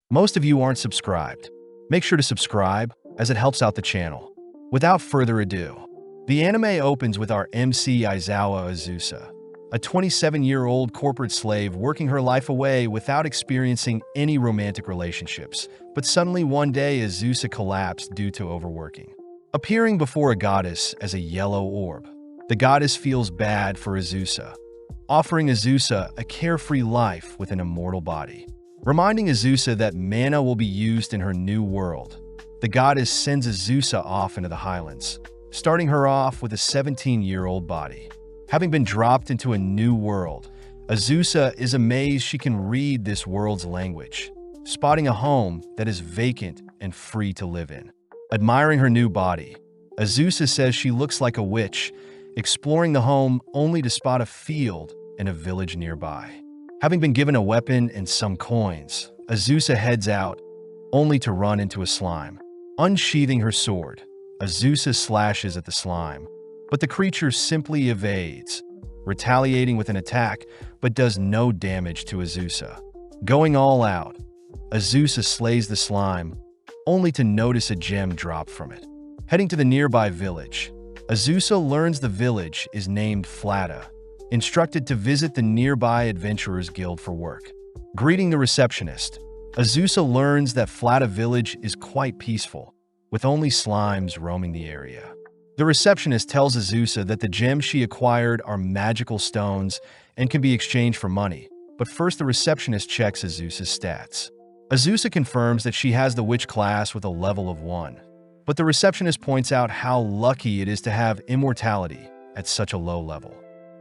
Most of you aren't subscribed. Make sure to subscribe, as it helps out the channel. Without further ado, the anime opens with our MC Aizawa Azusa, a 27-year-old corporate slave working her life away without experiencing any romantic relationships. But suddenly one day Azusa collapsed due to overworking. Appearing before a goddess as a yellow orb, the goddess feels bad for Azusa, offering Azusa a carefree life with an immortal body. Reminding Azusa that mana will be used in her new world, the goddess sends Azusa off into the highlands, starting her off with a 17-year-old body. Having been dropped into a new world, Azusa is amazed she can read this world's language, spotting a home that is vacant and free to live in. Admiring her new body, Azusa says she looks like a witch, exploring the home only to spot a field and a village nearby. Having been given a weapon and some coins, Azusa heads out, only to run into a slime. Unsheathing her sword, Azusa slashes at the slime, but the creature simply evades, retaliating with an attack but does no damage to Azusa. Going all out, Azusa slays the slime, only to notice a gem drop from it. Heading to the nearby village, Azusa learns the village is named Flata, instructed to visit the nearby Adventurers Guild for work. Greeting the receptionist, Azusa learns that Flata village is quite peaceful, with only slimes roaming the area. The receptionist tells Azusa that the gems she acquired are magical stones and can be exchanged for money, but first the receptionist checks Azusa's stats. Azusa confirms that she has the witch class with a level of 1, but the receptionist points out how lucky it is to have immortality at such a low level.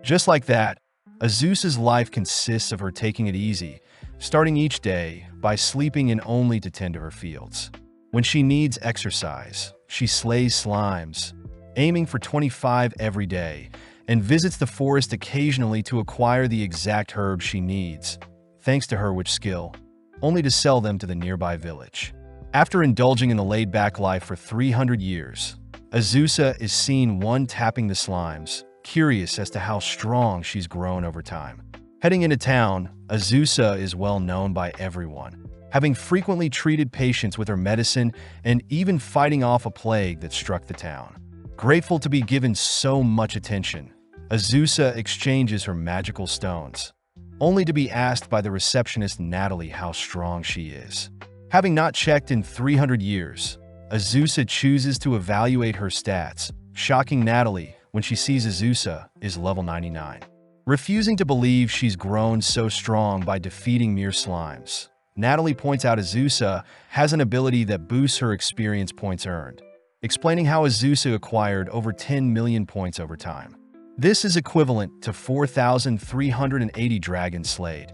Just like that, Azusa's life consists of her taking it easy, starting each day by sleeping in only to tend to her fields. When she needs exercise, she slays slimes, aiming for 25 every day, and visits the forest occasionally to acquire the exact herbs she needs, thanks to her witch skill, only to sell them to the nearby village. After indulging in the laid-back life for 300 years, Azusa is seen tapping the slimes, curious as to how strong she's grown over time. Heading into town, Azusa is well known by everyone, having frequently treated patients with her medicine and even fighting off a plague that struck the town. Grateful to be given so much attention, Azusa exchanges her magical stones, only to be asked by the receptionist Natalie how strong she is. Having not checked in 300 years, Azusa chooses to evaluate her stats, shocking Natalie when she sees Azusa is level 99. Refusing to believe she's grown so strong by defeating mere slimes, Natalie points out Azusa has an ability that boosts her experience points earned, explaining how Azusa acquired over 10 million points over time. This is equivalent to 4,380 dragons slayed,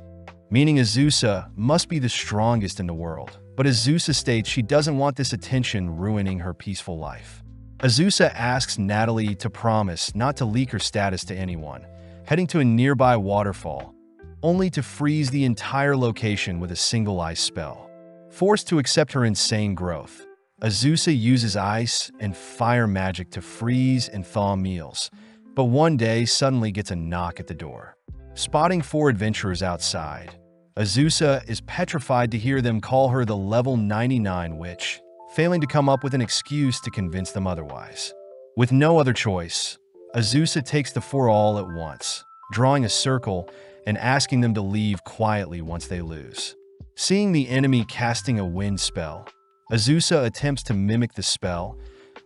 meaning Azusa must be the strongest in the world. But Azusa states she doesn't want this attention ruining her peaceful life. Azusa asks Natalie to promise not to leak her status to anyone, heading to a nearby waterfall, only to freeze the entire location with a single ice spell. Forced to accept her insane growth, Azusa uses ice and fire magic to freeze and thaw meals, but one day suddenly gets a knock at the door. Spotting 4 adventurers outside, Azusa is petrified to hear them call her the level 99 witch, failing to come up with an excuse to convince them otherwise. With no other choice, Azusa takes the 4 all at once, drawing a circle and asking them to leave quietly once they lose. Seeing the enemy casting a wind spell, Azusa attempts to mimic the spell,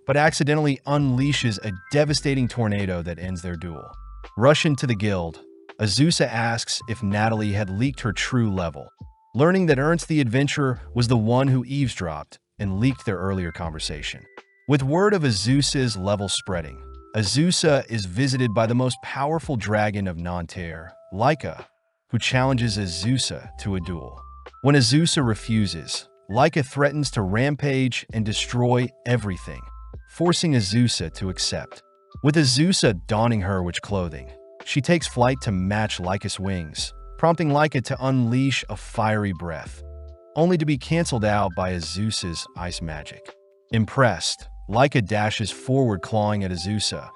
but accidentally unleashes a devastating tornado that ends their duel. Rushing to the guild, Azusa asks if Natalie had leaked her true level, learning that Ernst the adventurer was the one who eavesdropped and leaked their earlier conversation. With word of Azusa's level spreading, Azusa is visited by the most powerful dragon of Nanterre, Laika, who challenges Azusa to a duel. When Azusa refuses, Laika threatens to rampage and destroy everything, forcing Azusa to accept. With Azusa donning her witch clothing, she takes flight to match Laika's wings, prompting Laika to unleash a fiery breath, only to be cancelled out by Azusa's ice magic. Impressed, Laika dashes forward clawing at Azusa,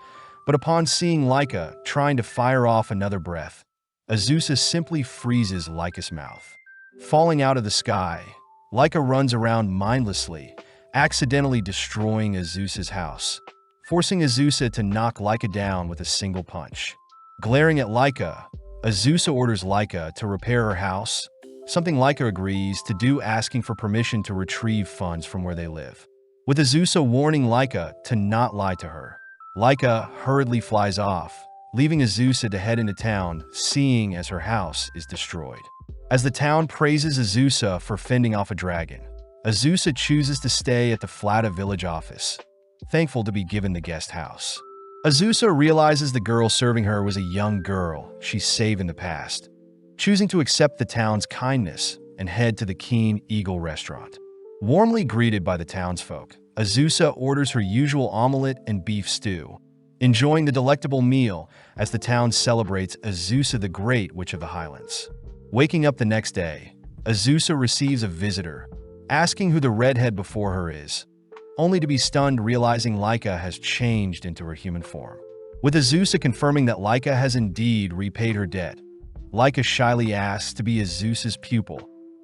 but upon seeing Laika trying to fire off another breath, Azusa simply freezes Laika's mouth. Falling out of the sky, Laika runs around mindlessly, accidentally destroying Azusa's house, forcing Azusa to knock Laika down with a single punch. Glaring at Laika, Azusa orders Laika to repair her house, something Laika agrees to do, asking for permission to retrieve funds from where they live. With Azusa warning Laika to not lie to her, Laika hurriedly flies off, leaving Azusa to head into town, seeing as her house is destroyed. As the town praises Azusa for fending off a dragon, Azusa chooses to stay at the Flata village office, thankful to be given the guest house. Azusa realizes the girl serving her was a young girl she saved in the past, choosing to accept the town's kindness and head to the Keen Eagle restaurant. Warmly greeted by the townsfolk, Azusa orders her usual omelet and beef stew, enjoying the delectable meal as the town celebrates Azusa the Great Witch of the Highlands. Waking up the next day, Azusa receives a visitor, asking who the redhead before her is, only to be stunned realizing Laika has changed into her human form. With Azusa confirming that Laika has indeed repaid her debt, Laika shyly asks to be Azusa's pupil,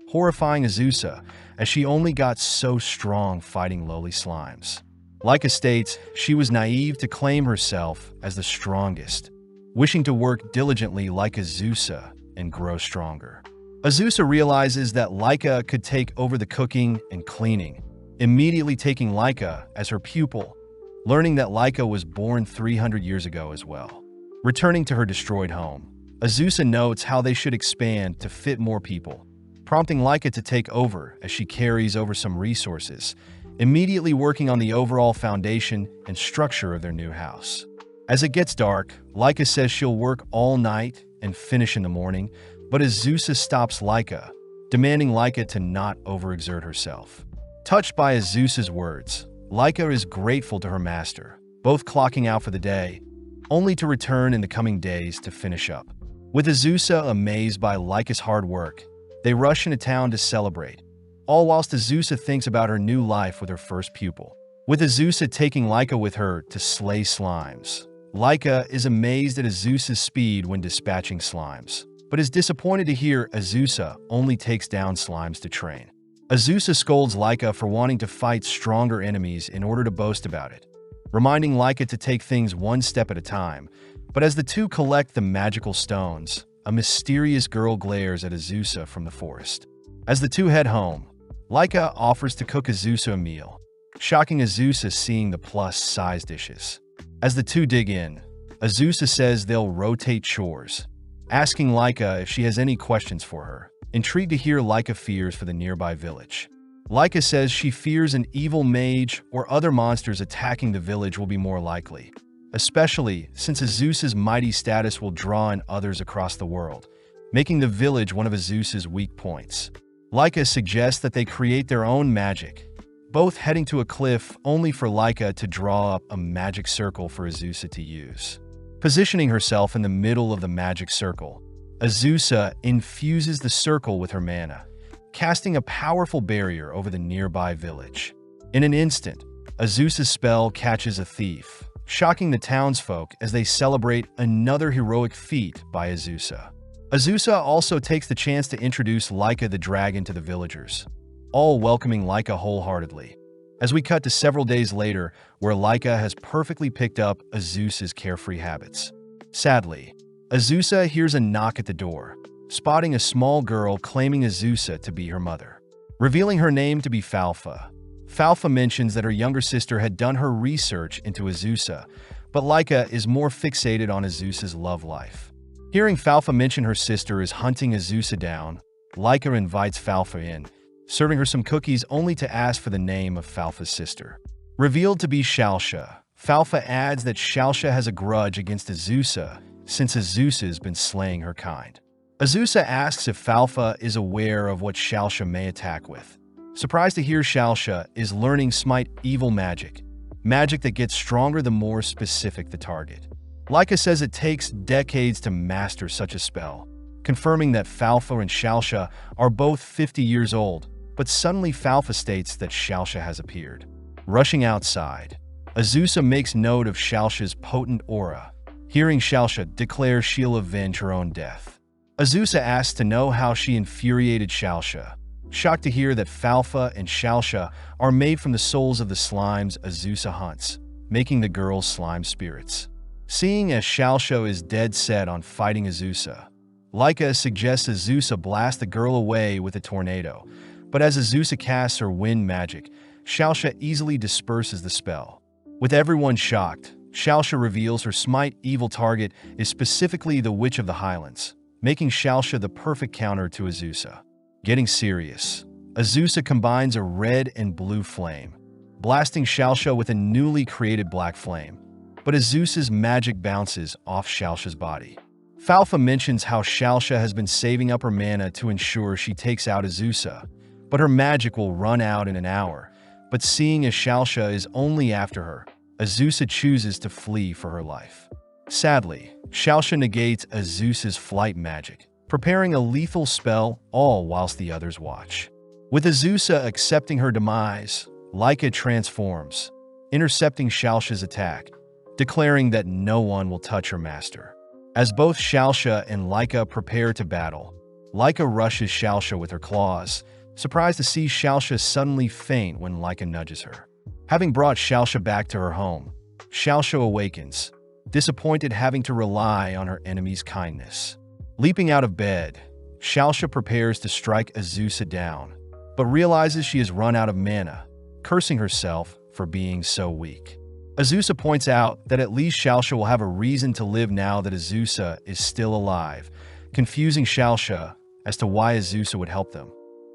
horrifying Azusa as she only got so strong fighting lowly slimes. Laika states she was naive to claim herself as the strongest, wishing to work diligently like Azusa and grow stronger. Azusa realizes that Laika could take over the cooking and cleaning, immediately taking Laika as her pupil, learning that Laika was born 300 years ago as well. Returning to her destroyed home, Azusa notes how they should expand to fit more people, prompting Laika to take over as she carries over some resources, immediately working on the overall foundation and structure of their new house. As it gets dark, Laika says she'll work all night and finish in the morning, but Azusa stops Laika, demanding Laika to not overexert herself. Touched by Azusa's words, Laika is grateful to her master, both clocking out for the day, only to return in the coming days to finish up. With Azusa amazed by Laika's hard work, they rush into town to celebrate, all whilst Azusa thinks about her new life with her first pupil. With Azusa taking Laika with her to slay slimes, Laika is amazed at Azusa's speed when dispatching slimes, but is disappointed to hear Azusa only takes down slimes to train. Azusa scolds Laika for wanting to fight stronger enemies in order to boast about it, reminding Laika to take things one step at a time. But as the two collect the magical stones, a mysterious girl glares at Azusa from the forest. As the two head home, Laika offers to cook Azusa a meal, shocking Azusa seeing the plus-size dishes. As the two dig in, Azusa says they'll rotate chores, asking Laika if she has any questions for her, intrigued to hear Laika fears for the nearby village. Laika says she fears an evil mage or other monsters attacking the village will be more likely, especially since Azusa's mighty status will draw in others across the world, making the village one of Azusa's weak points. Laika suggests that they create their own magic, both heading to a cliff only for Laika to draw up a magic circle for Azusa to use. Positioning herself in the middle of the magic circle, Azusa infuses the circle with her mana, casting a powerful barrier over the nearby village. In an instant, Azusa's spell catches a thief, shocking the townsfolk as they celebrate another heroic feat by Azusa. Azusa also takes the chance to introduce Laika the dragon to the villagers, all welcoming Laika wholeheartedly. As we cut to several days later, where Laika has perfectly picked up Azusa's carefree habits. Sadly, Azusa hears a knock at the door, spotting a small girl claiming Azusa to be her mother. Revealing her name to be Falfa, Falfa mentions that her younger sister had done her research into Azusa, but Laika is more fixated on Azusa's love life. Hearing Falfa mention her sister is hunting Azusa down, Laika invites Falfa in, serving her some cookies only to ask for the name of Falfa's sister. Revealed to be Shalsha, Falfa adds that Shalsha has a grudge against Azusa since Azusa has been slaying her kind. Azusa asks if Falfa is aware of what Shalsha may attack with. Surprised to hear Shalsha is learning Smite evil magic, magic that gets stronger the more specific the target. Laika says it takes decades to master such a spell, confirming that Falfa and Shalsha are both 50 years old, but suddenly Falfa states that Shalsha has appeared. Rushing outside, Azusa makes note of Shalsha's potent aura. Hearing Shalsha declare she'll avenge her own death. Azusa asks to know how she infuriated Shalsha. shocked to hear that Falfa and Shalsha are made from the souls of the slimes Azusa hunts, making the girls slime spirits. Seeing as Shalsha is dead set on fighting Azusa, Laika suggests Azusa blast the girl away with a tornado, but as Azusa casts her wind magic, Shalsha easily disperses the spell. With everyone shocked, Shalsha reveals her smite evil target is specifically the Witch of the Highlands, making Shalsha the perfect counter to Azusa. Getting serious, Azusa combines a red and blue flame, blasting Shalsha with a newly created black flame, but Azusa's magic bounces off Shalsha's body. Falfa mentions how Shalsha has been saving up her mana to ensure she takes out Azusa, but her magic will run out in an hour. But seeing as Shalsha is only after her, Azusa chooses to flee for her life. Sadly, Shalsha negates Azusa's flight magic, preparing a lethal spell all whilst the others watch. With Azusa accepting her demise, Laika transforms, intercepting Shalsha's attack, declaring that no one will touch her master. As both Shalsha and Laika prepare to battle, Laika rushes Shalsha with her claws, surprised to see Shalsha suddenly faint when Laika nudges her. Having brought Shalsha back to her home, Shalsha awakens, disappointed having to rely on her enemy's kindness. Leaping out of bed, Shalsha prepares to strike Azusa down, but realizes she has run out of mana, cursing herself for being so weak. Azusa points out that at least Shalsha will have a reason to live now that Azusa is still alive, confusing Shalsha as to why Azusa would help them.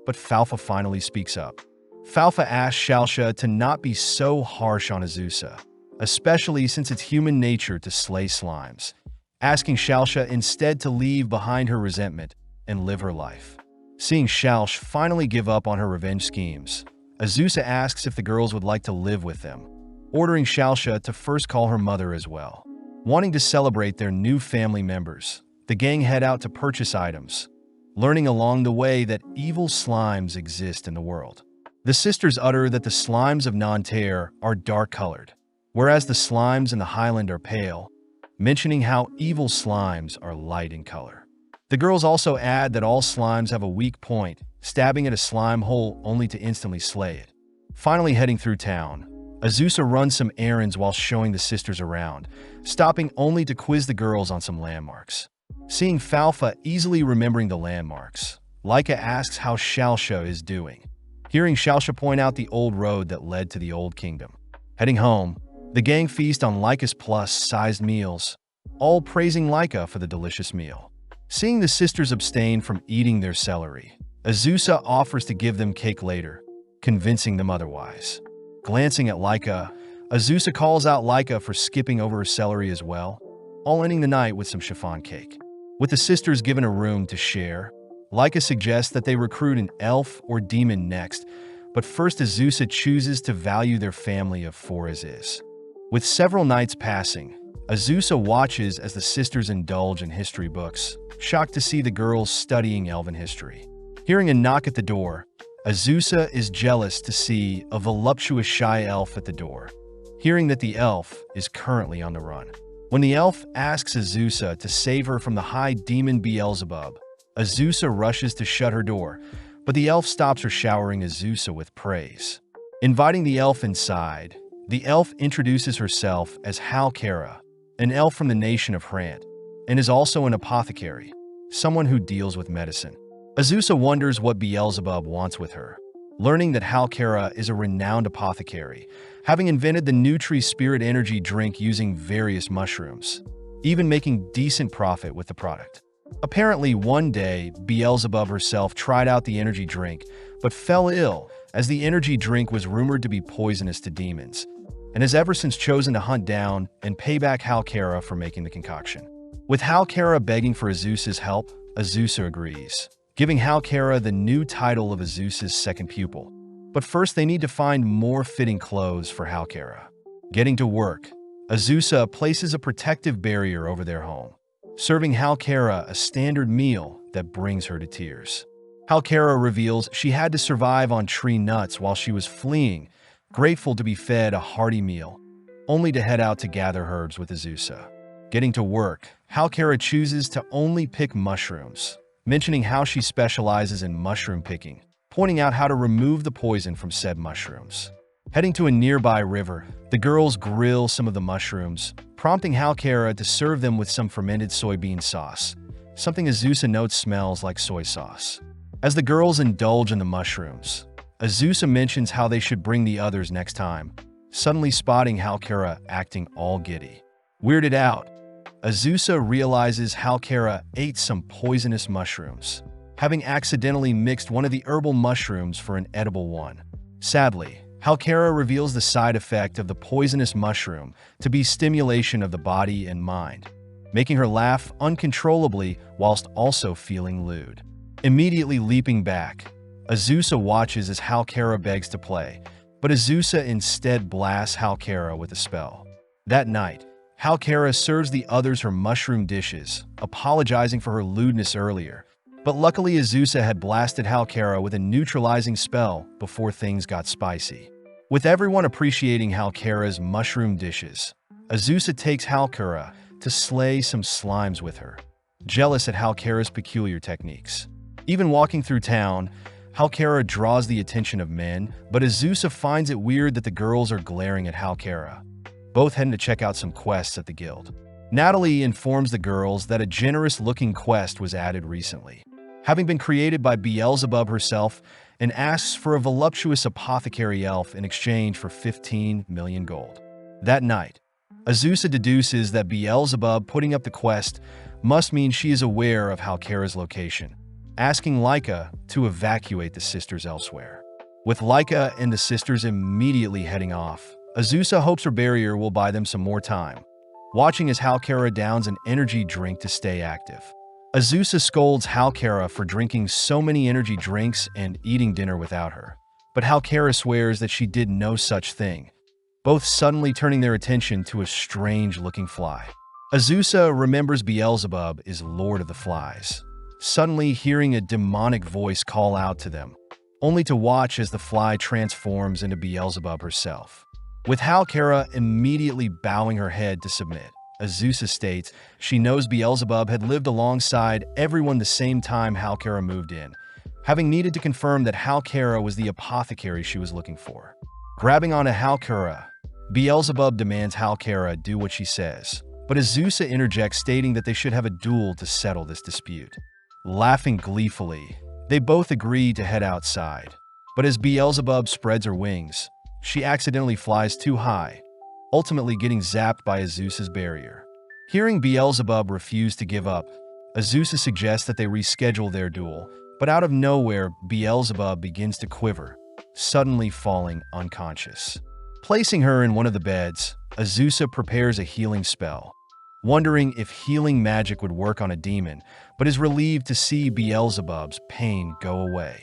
But Falfa finally speaks up. Falfa asks Shalsha to not be so harsh on Azusa, especially since it's human nature to slay slimes, asking Shalsha instead to leave behind her resentment and live her life. Seeing Shalsh finally give up on her revenge schemes, Azusa asks if the girls would like to live with them, ordering Shalsha to first call her mother as well. Wanting to celebrate their new family members, the gang head out to purchase items, learning along the way that evil slimes exist in the world. The sisters utter that the slimes of Nanterre are dark-colored, whereas the slimes in the Highland are pale, mentioning how evil slimes are light in color. The girls also add that all slimes have a weak point, stabbing at a slime hole only to instantly slay it. Finally heading through town, Azusa runs some errands while showing the sisters around, stopping only to quiz the girls on some landmarks. Seeing Falfa easily remembering the landmarks, Laika asks how Shalsha is doing, hearing Shalsha point out the old road that led to the Old Kingdom. Heading home, the gang feast on Laika's plus-sized meals, all praising Laika for the delicious meal. Seeing the sisters abstain from eating their celery, Azusa offers to give them cake later, convincing them otherwise. Glancing at Laika, Azusa calls out Laika for skipping over her celery as well, all ending the night with some chiffon cake. With the sisters given a room to share, Laika suggests that they recruit an elf or demon next, but first Azusa chooses to value their family of four as is. With several nights passing, Azusa watches as the sisters indulge in history books, shocked to see the girls studying elven history. Hearing a knock at the door, Azusa is jealous to see a voluptuous shy elf at the door, hearing that the elf is currently on the run. When the elf asks Azusa to save her from the high demon Beelzebub, Azusa rushes to shut her door, but the elf stops her showering Azusa with praise. Inviting the elf inside, the elf introduces herself as Halkara, an elf from the nation of Hrant, and is also an apothecary, someone who deals with medicine. Azusa wonders what Beelzebub wants with her, learning that Halkara is a renowned apothecary, having invented the Nutri Spirit Energy drink using various mushrooms, even making decent profit with the product. Apparently, one day, Beelzebub herself tried out the energy drink, but fell ill as the energy drink was rumored to be poisonous to demons, and has ever since chosen to hunt down and pay back Halkara for making the concoction. With Halkara begging for Azusa's help, Azusa agrees, giving Halkara the new title of Azusa's second pupil. But first they need to find more fitting clothes for Halkara. Getting to work, Azusa places a protective barrier over their home, serving Halkara a standard meal that brings her to tears. Halkara reveals she had to survive on tree nuts while she was fleeing, grateful to be fed a hearty meal, only to head out to gather herbs with Azusa. Getting to work, Halkara chooses to only pick mushrooms, mentioning how she specializes in mushroom picking, pointing out how to remove the poison from said mushrooms. Heading to a nearby river, the girls grill some of the mushrooms, prompting Halkara to serve them with some fermented soybean sauce, something Azusa notes smells like soy sauce. As the girls indulge in the mushrooms, Azusa mentions how they should bring the others next time, suddenly spotting Halkara acting all giddy. Weirded out, Azusa realizes Halkara ate some poisonous mushrooms, having accidentally mixed one of the herbal mushrooms for an edible one. Sadly, Halkara reveals the side effect of the poisonous mushroom to be stimulation of the body and mind, making her laugh uncontrollably whilst also feeling lewd. Immediately leaping back, Azusa watches as Halkara begs to play, but Azusa instead blasts Halkara with a spell. That night, Halkara serves the others her mushroom dishes, apologizing for her lewdness earlier, but luckily Azusa had blasted Halkara with a neutralizing spell before things got spicy. With everyone appreciating Halkara's mushroom dishes, Azusa takes Halkara to slay some slimes with her, jealous at Halkara's peculiar techniques. Even walking through town, Halkara draws the attention of men, but Azusa finds it weird that the girls are glaring at Halkara, both heading to check out some quests at the guild. Natalie informs the girls that a generous-looking quest was added recently, having been created by Beelzebub herself, and asks for a voluptuous apothecary elf in exchange for 15 million gold. That night, Azusa deduces that Beelzebub putting up the quest must mean she is aware of Halkara's location, asking Laika to evacuate the sisters elsewhere. With Laika and the sisters immediately heading off, Azusa hopes her barrier will buy them some more time, watching as Halkara downs an energy drink to stay active. Azusa scolds Halkara for drinking so many energy drinks and eating dinner without her, but Halkara swears that she did no such thing, both suddenly turning their attention to a strange-looking fly. Azusa remembers Beelzebub is Lord of the Flies, suddenly hearing a demonic voice call out to them, only to watch as the fly transforms into Beelzebub herself. With Halkara immediately bowing her head to submit, Azusa states she knows Beelzebub had lived alongside everyone the same time Halkara moved in, having needed to confirm that Halkara was the apothecary she was looking for. Grabbing onto Halkara, Beelzebub demands Halkara do what she says, but Azusa interjects stating that they should have a duel to settle this dispute. Laughing gleefully, they both agree to head outside, but as Beelzebub spreads her wings, she accidentally flies too high, ultimately getting zapped by Azusa's barrier. Hearing Beelzebub refuse to give up, Azusa suggests that they reschedule their duel, but out of nowhere, Beelzebub begins to quiver, suddenly falling unconscious. Placing her in one of the beds, Azusa prepares a healing spell, wondering if healing magic would work on a demon, but is relieved to see Beelzebub's pain go away.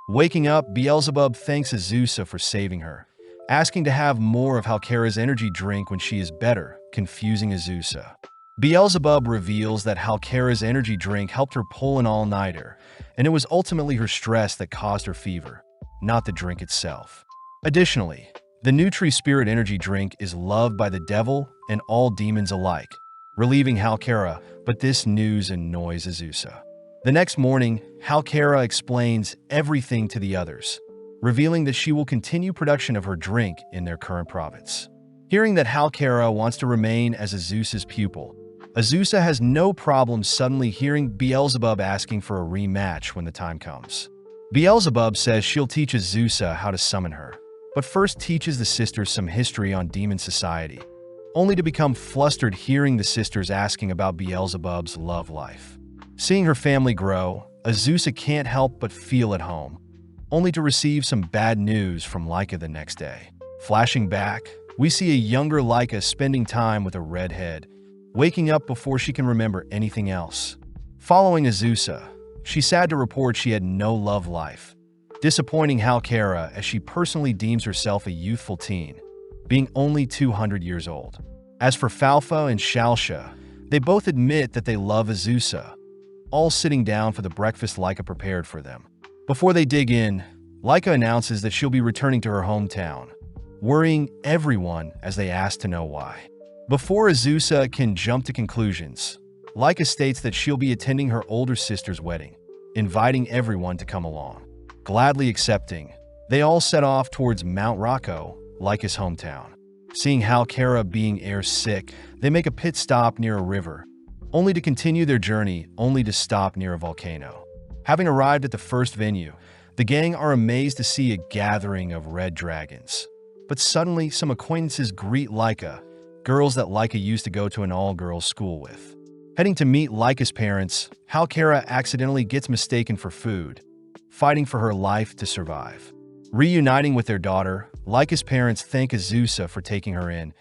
Waking up, Beelzebub thanks Azusa for saving her, asking to have more of Halkara's energy drink when she is better, confusing Azusa. Beelzebub reveals that Halkara's energy drink helped her pull an all-nighter, and it was ultimately her stress that caused her fever, not the drink itself. Additionally, the Nutri-Spirit energy drink is loved by the devil and all demons alike, relieving Halkara, but this news annoys Azusa. The next morning, Halkara explains everything to the others, revealing that she will continue production of her drink in their current province. Hearing that Halkara wants to remain as Azusa's pupil, Azusa has no problem suddenly hearing Beelzebub asking for a rematch when the time comes. Beelzebub says she'll teach Azusa how to summon her, but first teaches the sisters some history on demon society, only to become flustered hearing the sisters asking about Beelzebub's love life. Seeing her family grow, Azusa can't help but feel at home, only to receive some bad news from Laika the next day. Flashing back, we see a younger Laika spending time with a redhead, waking up before she can remember anything else. Following Azusa, she's sad to report she had no love life, disappointing Halkara as she personally deems herself a youthful teen, being only 200 years old. As for Falfa and Shalsha, they both admit that they love Azusa, all sitting down for the breakfast Laika prepared for them. Before they dig in, Laika announces that she'll be returning to her hometown, worrying everyone as they ask to know why. Before Azusa can jump to conclusions, Laika states that she'll be attending her older sister's wedding, inviting everyone to come along. Gladly accepting, they all set off towards Mount Rocco, Laika's hometown. Seeing Halkara being air-sick, they make a pit stop near a river, only to continue their journey only to stop near a volcano. Having arrived at the first venue, the gang are amazed to see a gathering of red dragons. But suddenly, some acquaintances greet Laika, girls that Laika used to go to an all-girls school with. Heading to meet Laika's parents, Halkara accidentally gets mistaken for food, fighting for her life to survive. Reuniting with their daughter, Laika's parents thank Azusa for taking her in,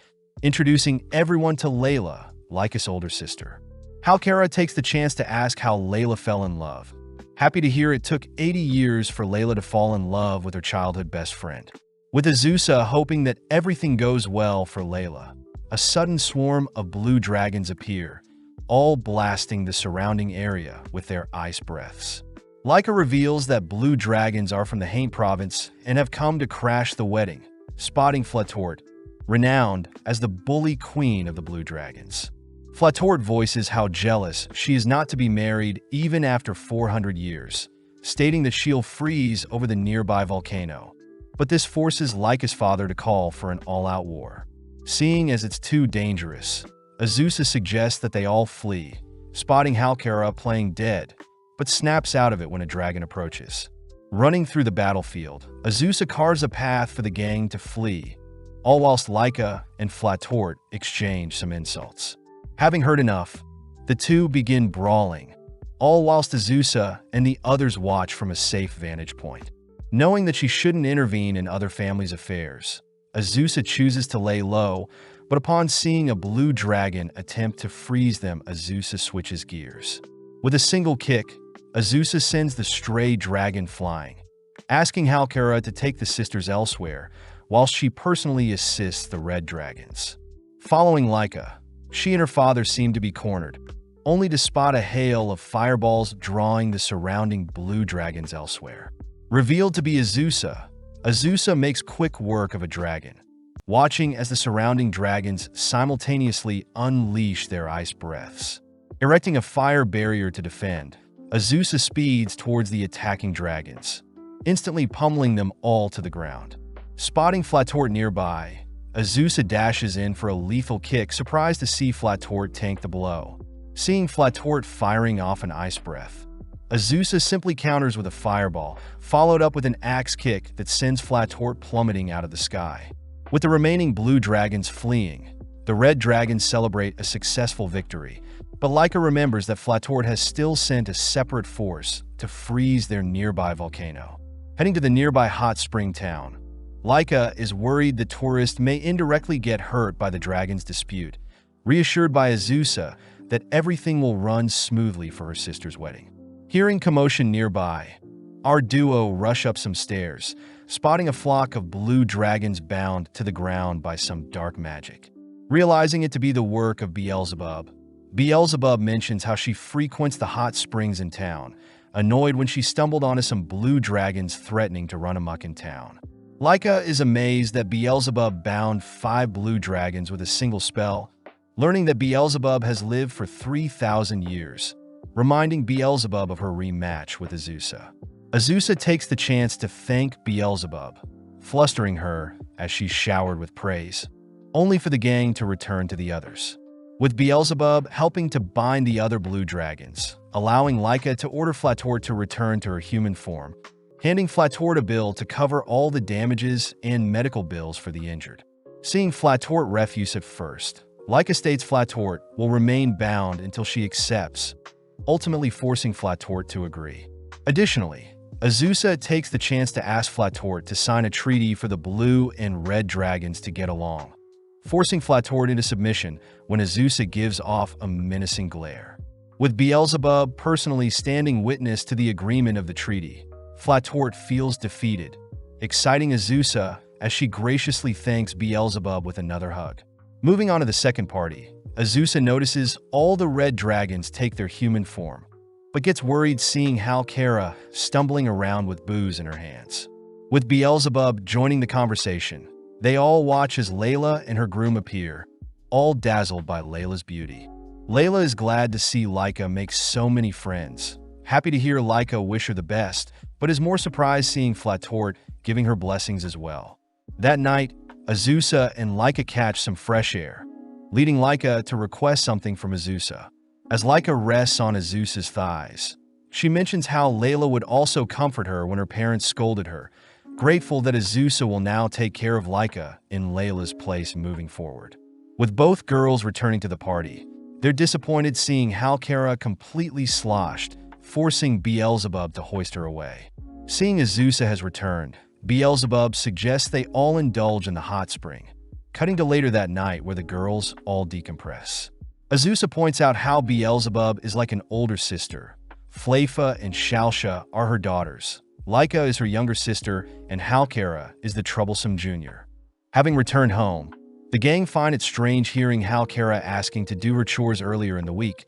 introducing everyone to Layla, Laika's older sister. Halkara takes the chance to ask how Layla fell in love. Happy to hear it took 80 years for Layla to fall in love with her childhood best friend. With Azusa hoping that everything goes well for Layla, a sudden swarm of blue dragons appear, all blasting the surrounding area with their ice breaths. Laika reveals that blue dragons are from the Haint province and have come to crash the wedding, spotting Flatort, renowned as the bully queen of the blue dragons. Flatort voices how jealous she is not to be married even after 400 years, stating that she'll freeze over the nearby volcano. But this forces Laika's father to call for an all-out war. Seeing as it's too dangerous, Azusa suggests that they all flee, spotting Halkara playing dead, but snaps out of it when a dragon approaches. Running through the battlefield, Azusa carves a path for the gang to flee, all whilst Laika and Flatort exchange some insults. Having heard enough, the two begin brawling, all whilst Azusa and the others watch from a safe vantage point. Knowing that she shouldn't intervene in other families' affairs, Azusa chooses to lay low, but upon seeing a blue dragon attempt to freeze them, Azusa switches gears. With a single kick, Azusa sends the stray dragon flying, asking Halkara to take the sisters elsewhere, while she personally assists the red dragons. Following Laika, she and her father seem to be cornered, only to spot a hail of fireballs drawing the surrounding blue dragons elsewhere. Revealed to be Azusa, Azusa makes quick work of a dragon, watching as the surrounding dragons simultaneously unleash their ice breaths. Erecting a fire barrier to defend, Azusa speeds towards the attacking dragons, instantly pummeling them all to the ground. Spotting Flatort nearby, Azusa dashes in for a lethal kick, surprised to see Flatort tank the blow. Seeing Flatort firing off an ice breath, Azusa simply counters with a fireball, followed up with an axe kick that sends Flatort plummeting out of the sky. With the remaining blue dragons fleeing, the red dragons celebrate a successful victory, but Laika remembers that Flatort has still sent a separate force to freeze their nearby volcano. Heading to the nearby hot spring town, Laika is worried the tourists may indirectly get hurt by the dragon's dispute, reassured by Azusa that everything will run smoothly for her sister's wedding. Hearing commotion nearby, our duo rush up some stairs, spotting a flock of blue dragons bound to the ground by some dark magic. Realizing it to be the work of Beelzebub, Beelzebub mentions how she frequents the hot springs in town, annoyed when she stumbled onto some blue dragons threatening to run amok in town. Laika is amazed that Beelzebub bound 5 blue dragons with a single spell, learning that Beelzebub has lived for 3,000 years, reminding Beelzebub of her rematch with Azusa. Azusa takes the chance to thank Beelzebub, flustering her as she's showered with praise, only for the gang to return to the others. With Beelzebub helping to bind the other blue dragons, allowing Laika to order Flatort to return to her human form, handing Flatort a bill to cover all the damages and medical bills for the injured. Seeing Flatort refuse at first, Laika states Flatort will remain bound until she accepts, ultimately forcing Flatort to agree. Additionally, Azusa takes the chance to ask Flatort to sign a treaty for the blue and red dragons to get along, forcing Flatort into submission when Azusa gives off a menacing glare. With Beelzebub personally standing witness to the agreement of the treaty, Flatort feels defeated, exciting Azusa as she graciously thanks Beelzebub with another hug. Moving on to the second party, Azusa notices all the red dragons take their human form, but gets worried seeing Halkara stumbling around with booze in her hands. With Beelzebub joining the conversation, they all watch as Layla and her groom appear, all dazzled by Layla's beauty. Layla is glad to see Laika make so many friends, happy to hear Laika wish her the best, but is more surprised seeing Flatort giving her blessings as well. That night, Azusa and Laika catch some fresh air, leading Laika to request something from Azusa. As Laika rests on Azusa's thighs, she mentions how Layla would also comfort her when her parents scolded her, grateful that Azusa will now take care of Laika in Layla's place moving forward. With both girls returning to the party, they're disappointed seeing Halkara completely sloshed, forcing Beelzebub to hoist her away. Seeing Azusa has returned, Beelzebub suggests they all indulge in the hot spring, cutting to later that night where the girls all decompress. Azusa points out how Beelzebub is like an older sister. Flafa and Shalsha are her daughters. Laika is her younger sister, and Halkara is the troublesome junior. Having returned home, the gang find it strange hearing Halkara asking to do her chores earlier in the week,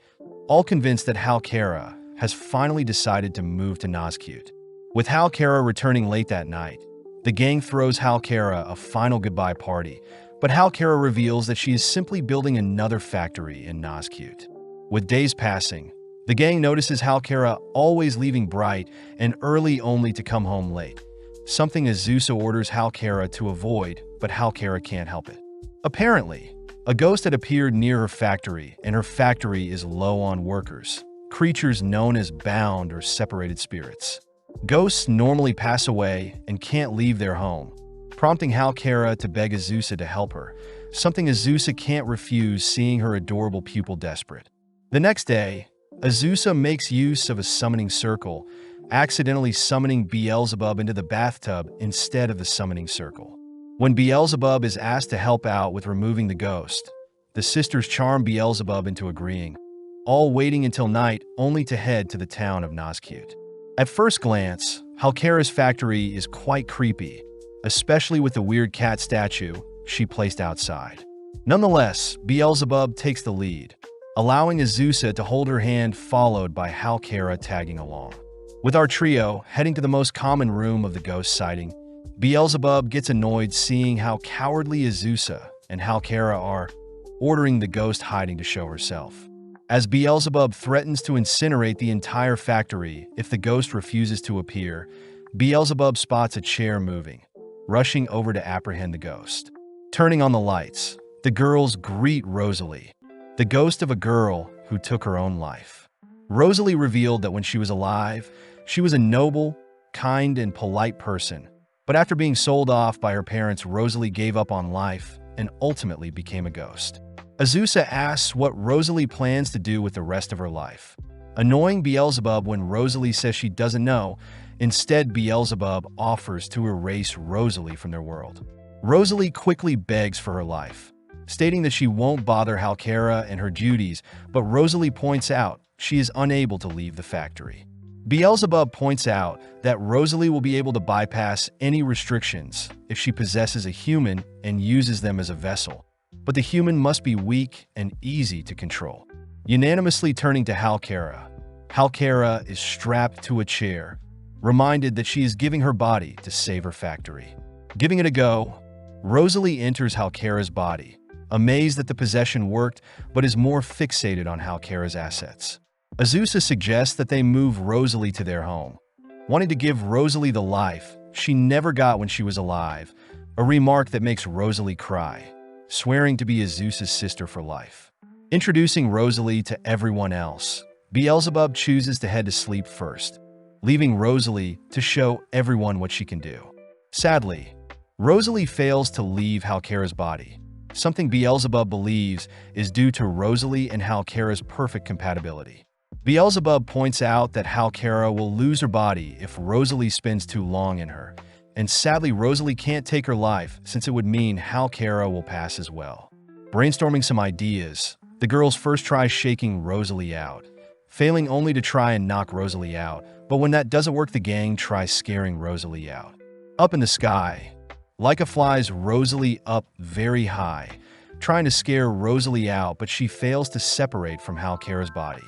all convinced that Halkara has finally decided to move to Nazcute. With Halkara returning late that night, the gang throws Halkara a final goodbye party, but Halkara reveals that she is simply building another factory in Nazcute. With days passing, the gang notices Halkara always leaving bright and early only to come home late, something Azusa orders Halkara to avoid, but Halkara can't help it. Apparently, a ghost had appeared near her factory, and her factory is low on workers, creatures known as bound or separated spirits. Ghosts normally pass away and can't leave their home, prompting Halkara to beg Azusa to help her, something Azusa can't refuse seeing her adorable pupil desperate. The next day, Azusa makes use of a summoning circle, accidentally summoning Beelzebub into the bathtub instead of the summoning circle. When Beelzebub is asked to help out with removing the ghost, the sisters charm Beelzebub into agreeing, all waiting until night only to head to the town of Nazcute. At first glance, Halkara's factory is quite creepy, especially with the weird cat statue she placed outside. Nonetheless, Beelzebub takes the lead, allowing Azusa to hold her hand, followed by Halkara tagging along. With our trio heading to the most common room of the ghost sighting, Beelzebub gets annoyed seeing how cowardly Azusa and Halkara are, ordering the ghost hiding to show herself. As Beelzebub threatens to incinerate the entire factory if the ghost refuses to appear, Beelzebub spots a chair moving, rushing over to apprehend the ghost. Turning on the lights, the girls greet Rosalie, the ghost of a girl who took her own life. Rosalie revealed that when she was alive, she was a noble, kind, and polite person, but after being sold off by her parents, Rosalie gave up on life and ultimately became a ghost. Azusa asks what Rosalie plans to do with the rest of her life, annoying Beelzebub when Rosalie says she doesn't know. Instead, Beelzebub offers to erase Rosalie from their world. Rosalie quickly begs for her life, stating that she won't bother Halkara and her duties, but Rosalie points out she is unable to leave the factory. Beelzebub points out that Rosalie will be able to bypass any restrictions if she possesses a human and uses them as a vessel, but the human must be weak and easy to control. Unanimously turning to Halkara, Halkara is strapped to a chair, reminded that she is giving her body to save her factory. Giving it a go, Rosalie enters Halkara's body, amazed that the possession worked, but is more fixated on Halkara's assets. Azusa suggests that they move Rosalie to their home, wanting to give Rosalie the life she never got when she was alive, a remark that makes Rosalie cry, swearing to be Azusa's sister for life. Introducing Rosalie to everyone else, Beelzebub chooses to head to sleep first, leaving Rosalie to show everyone what she can do. Sadly, Rosalie fails to leave Halkara's body, something Beelzebub believes is due to Rosalie and Halkara's perfect compatibility. Beelzebub points out that Halkara will lose her body if Rosalie spends too long in her, and sadly Rosalie can't take her life since it would mean Halkara will pass as well. Brainstorming some ideas, the girls first try shaking Rosalie out, failing only to try and knock Rosalie out, but when that doesn't work, the gang tries scaring Rosalie out. Up in the sky, Laika flies Rosalie up very high, trying to scare Rosalie out, but she fails to separate from Halkara's body.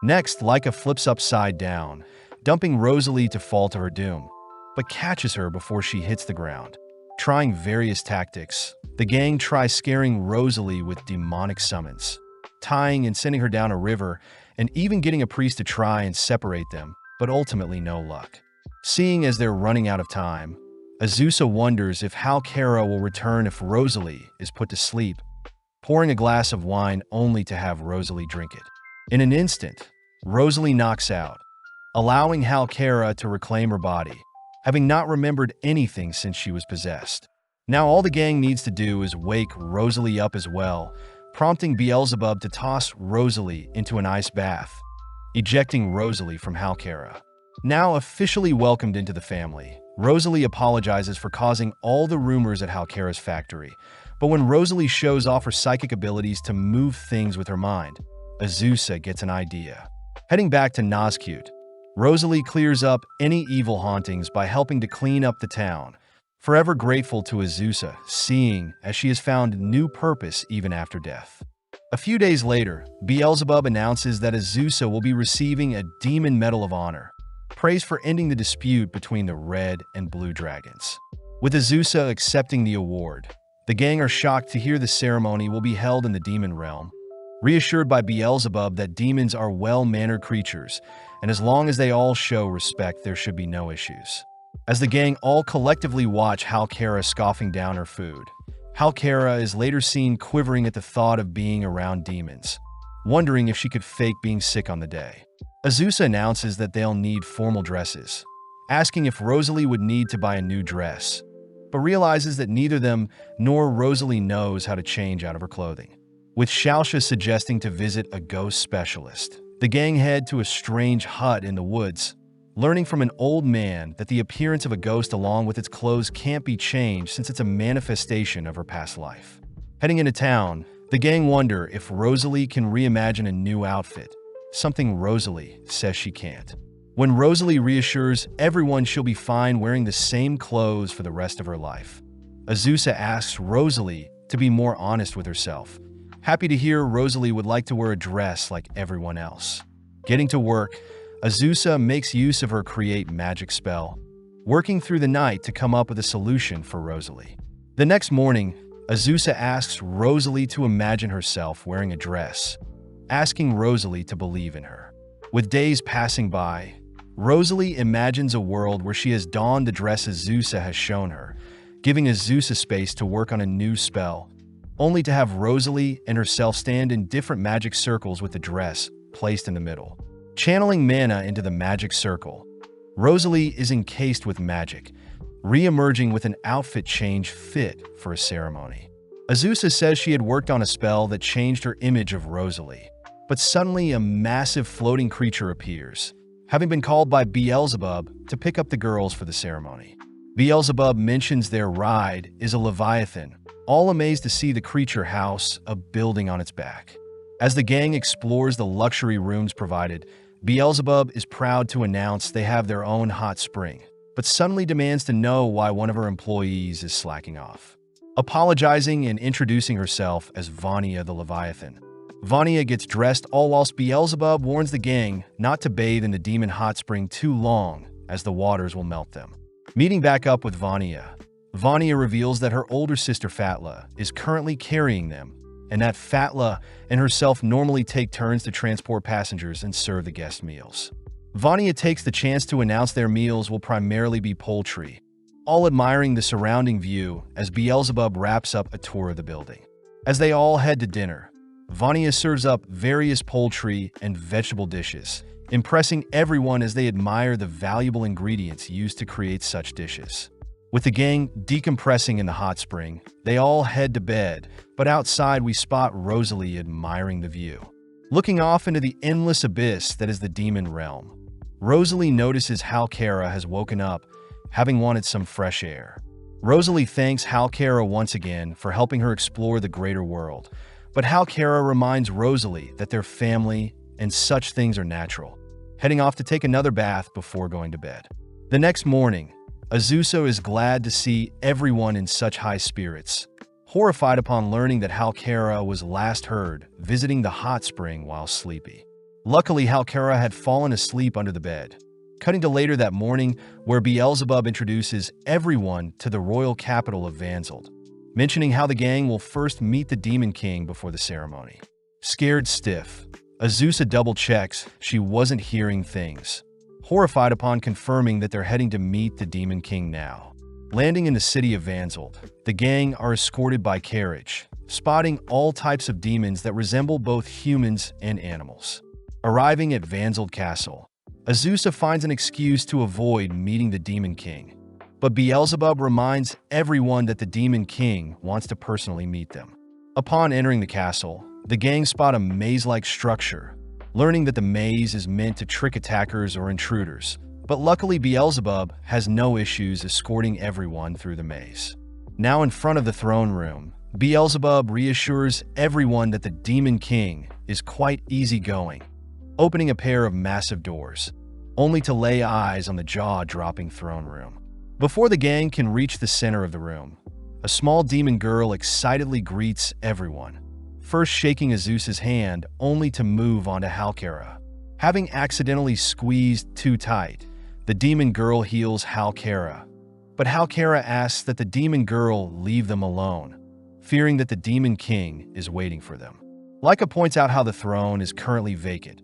Next, Laika flips upside down, dumping Rosalie to fall to her doom, but catches her before she hits the ground. Trying various tactics, the gang tries scaring Rosalie with demonic summons, tying and sending her down a river, and even getting a priest to try and separate them, but ultimately no luck. Seeing as they're running out of time, Azusa wonders if Halkara will return if Rosalie is put to sleep, pouring a glass of wine only to have Rosalie drink it. In an instant, Rosalie knocks out, allowing Halkara to reclaim her body, having not remembered anything since she was possessed. Now all the gang needs to do is wake Rosalie up as well, prompting Beelzebub to toss Rosalie into an ice bath, ejecting Rosalie from Halkara. Now officially welcomed into the family, Rosalie apologizes for causing all the rumors at Halkara's factory, but when Rosalie shows off her psychic abilities to move things with her mind, Azusa gets an idea. Heading back to Nazcute, Rosalie clears up any evil hauntings by helping to clean up the town, forever grateful to Azusa, seeing as she has found new purpose even after death. A few days later, Beelzebub announces that Azusa will be receiving a Demon Medal of Honor, praise for ending the dispute between the red and blue dragons. With Azusa accepting the award, the gang are shocked to hear the ceremony will be held in the demon realm, reassured by Beelzebub that demons are well-mannered creatures, and as long as they all show respect, there should be no issues. As the gang all collectively watch Halkara scoffing down her food, Halkara is later seen quivering at the thought of being around demons, wondering if she could fake being sick on the day. Azusa announces that they'll need formal dresses, asking if Rosalie would need to buy a new dress, but realizes that neither them nor Rosalie knows how to change out of her clothing. With Shaosha suggesting to visit a ghost specialist, the gang head to a strange hut in the woods, learning from an old man that the appearance of a ghost along with its clothes can't be changed since it's a manifestation of her past life. Heading into town, the gang wonder if Rosalie can reimagine a new outfit, something Rosalie says she can't. When Rosalie reassures everyone she'll be fine wearing the same clothes for the rest of her life, Azusa asks Rosalie to be more honest with herself, happy to hear Rosalie would like to wear a dress like everyone else. Getting to work, Azusa makes use of her create magic spell, working through the night to come up with a solution for Rosalie. The next morning, Azusa asks Rosalie to imagine herself wearing a dress, asking Rosalie to believe in her. With days passing by, Rosalie imagines a world where she has donned the dress Azusa has shown her, giving Azusa space to work on a new spell, only to have Rosalie and herself stand in different magic circles with the dress placed in the middle. Channeling mana into the magic circle, Rosalie is encased with magic, re-emerging with an outfit change fit for a ceremony. Azusa says she had worked on a spell that changed her image of Rosalie, but suddenly a massive floating creature appears, having been called by Beelzebub to pick up the girls for the ceremony. Beelzebub mentions their ride is a Leviathan, all amazed to see the creature house a building on its back. As the gang explores the luxury rooms provided, Beelzebub is proud to announce they have their own hot spring, but suddenly demands to know why one of her employees is slacking off. Apologizing and introducing herself as Vania the Leviathan, Vania gets dressed all whilst Beelzebub warns the gang not to bathe in the demon hot spring too long as the waters will melt them. Meeting back up with Vania, Vania reveals that her older sister Fatla is currently carrying them, and that Fatla and herself normally take turns to transport passengers and serve the guest meals. Vania takes the chance to announce their meals will primarily be poultry, all admiring the surrounding view as Beelzebub wraps up a tour of the building. As they all head to dinner, Vania serves up various poultry and vegetable dishes, impressing everyone as they admire the valuable ingredients used to create such dishes. With the gang decompressing in the hot spring, they all head to bed, but outside we spot Rosalie admiring the view. Looking off into the endless abyss that is the demon realm, Rosalie notices Halkara has woken up, having wanted some fresh air. Rosalie thanks Halkara once again for helping her explore the greater world, but Halkara reminds Rosalie that their family and such things are natural, heading off to take another bath before going to bed. The next morning, Azusa is glad to see everyone in such high spirits, horrified upon learning that Halkara was last heard visiting the hot spring while sleepy. Luckily, Halkara had fallen asleep under the bed. Cutting to later that morning, where Beelzebub introduces everyone to the royal capital of Vanzeld, mentioning how the gang will first meet the Demon King before the ceremony. Scared stiff, Azusa double-checks she wasn't hearing things, horrified upon confirming that they're heading to meet the Demon King now. Landing in the city of Vanzald, the gang are escorted by carriage, spotting all types of demons that resemble both humans and animals. Arriving at Vanzald Castle, Azusa finds an excuse to avoid meeting the Demon King, but Beelzebub reminds everyone that the Demon King wants to personally meet them. Upon entering the castle, the gang spot a maze-like structure, learning that the maze is meant to trick attackers or intruders, but luckily Beelzebub has no issues escorting everyone through the maze. Now in front of the throne room, Beelzebub reassures everyone that the Demon King is quite easygoing, opening a pair of massive doors, only to lay eyes on the jaw-dropping throne room. Before the gang can reach the center of the room, a small demon girl excitedly greets everyone, first shaking Azusa's hand only to move on to Halkara. Having accidentally squeezed too tight, the demon girl heals Halkara, but Halkara asks that the demon girl leave them alone, fearing that the Demon King is waiting for them. Leica points out how the throne is currently vacant,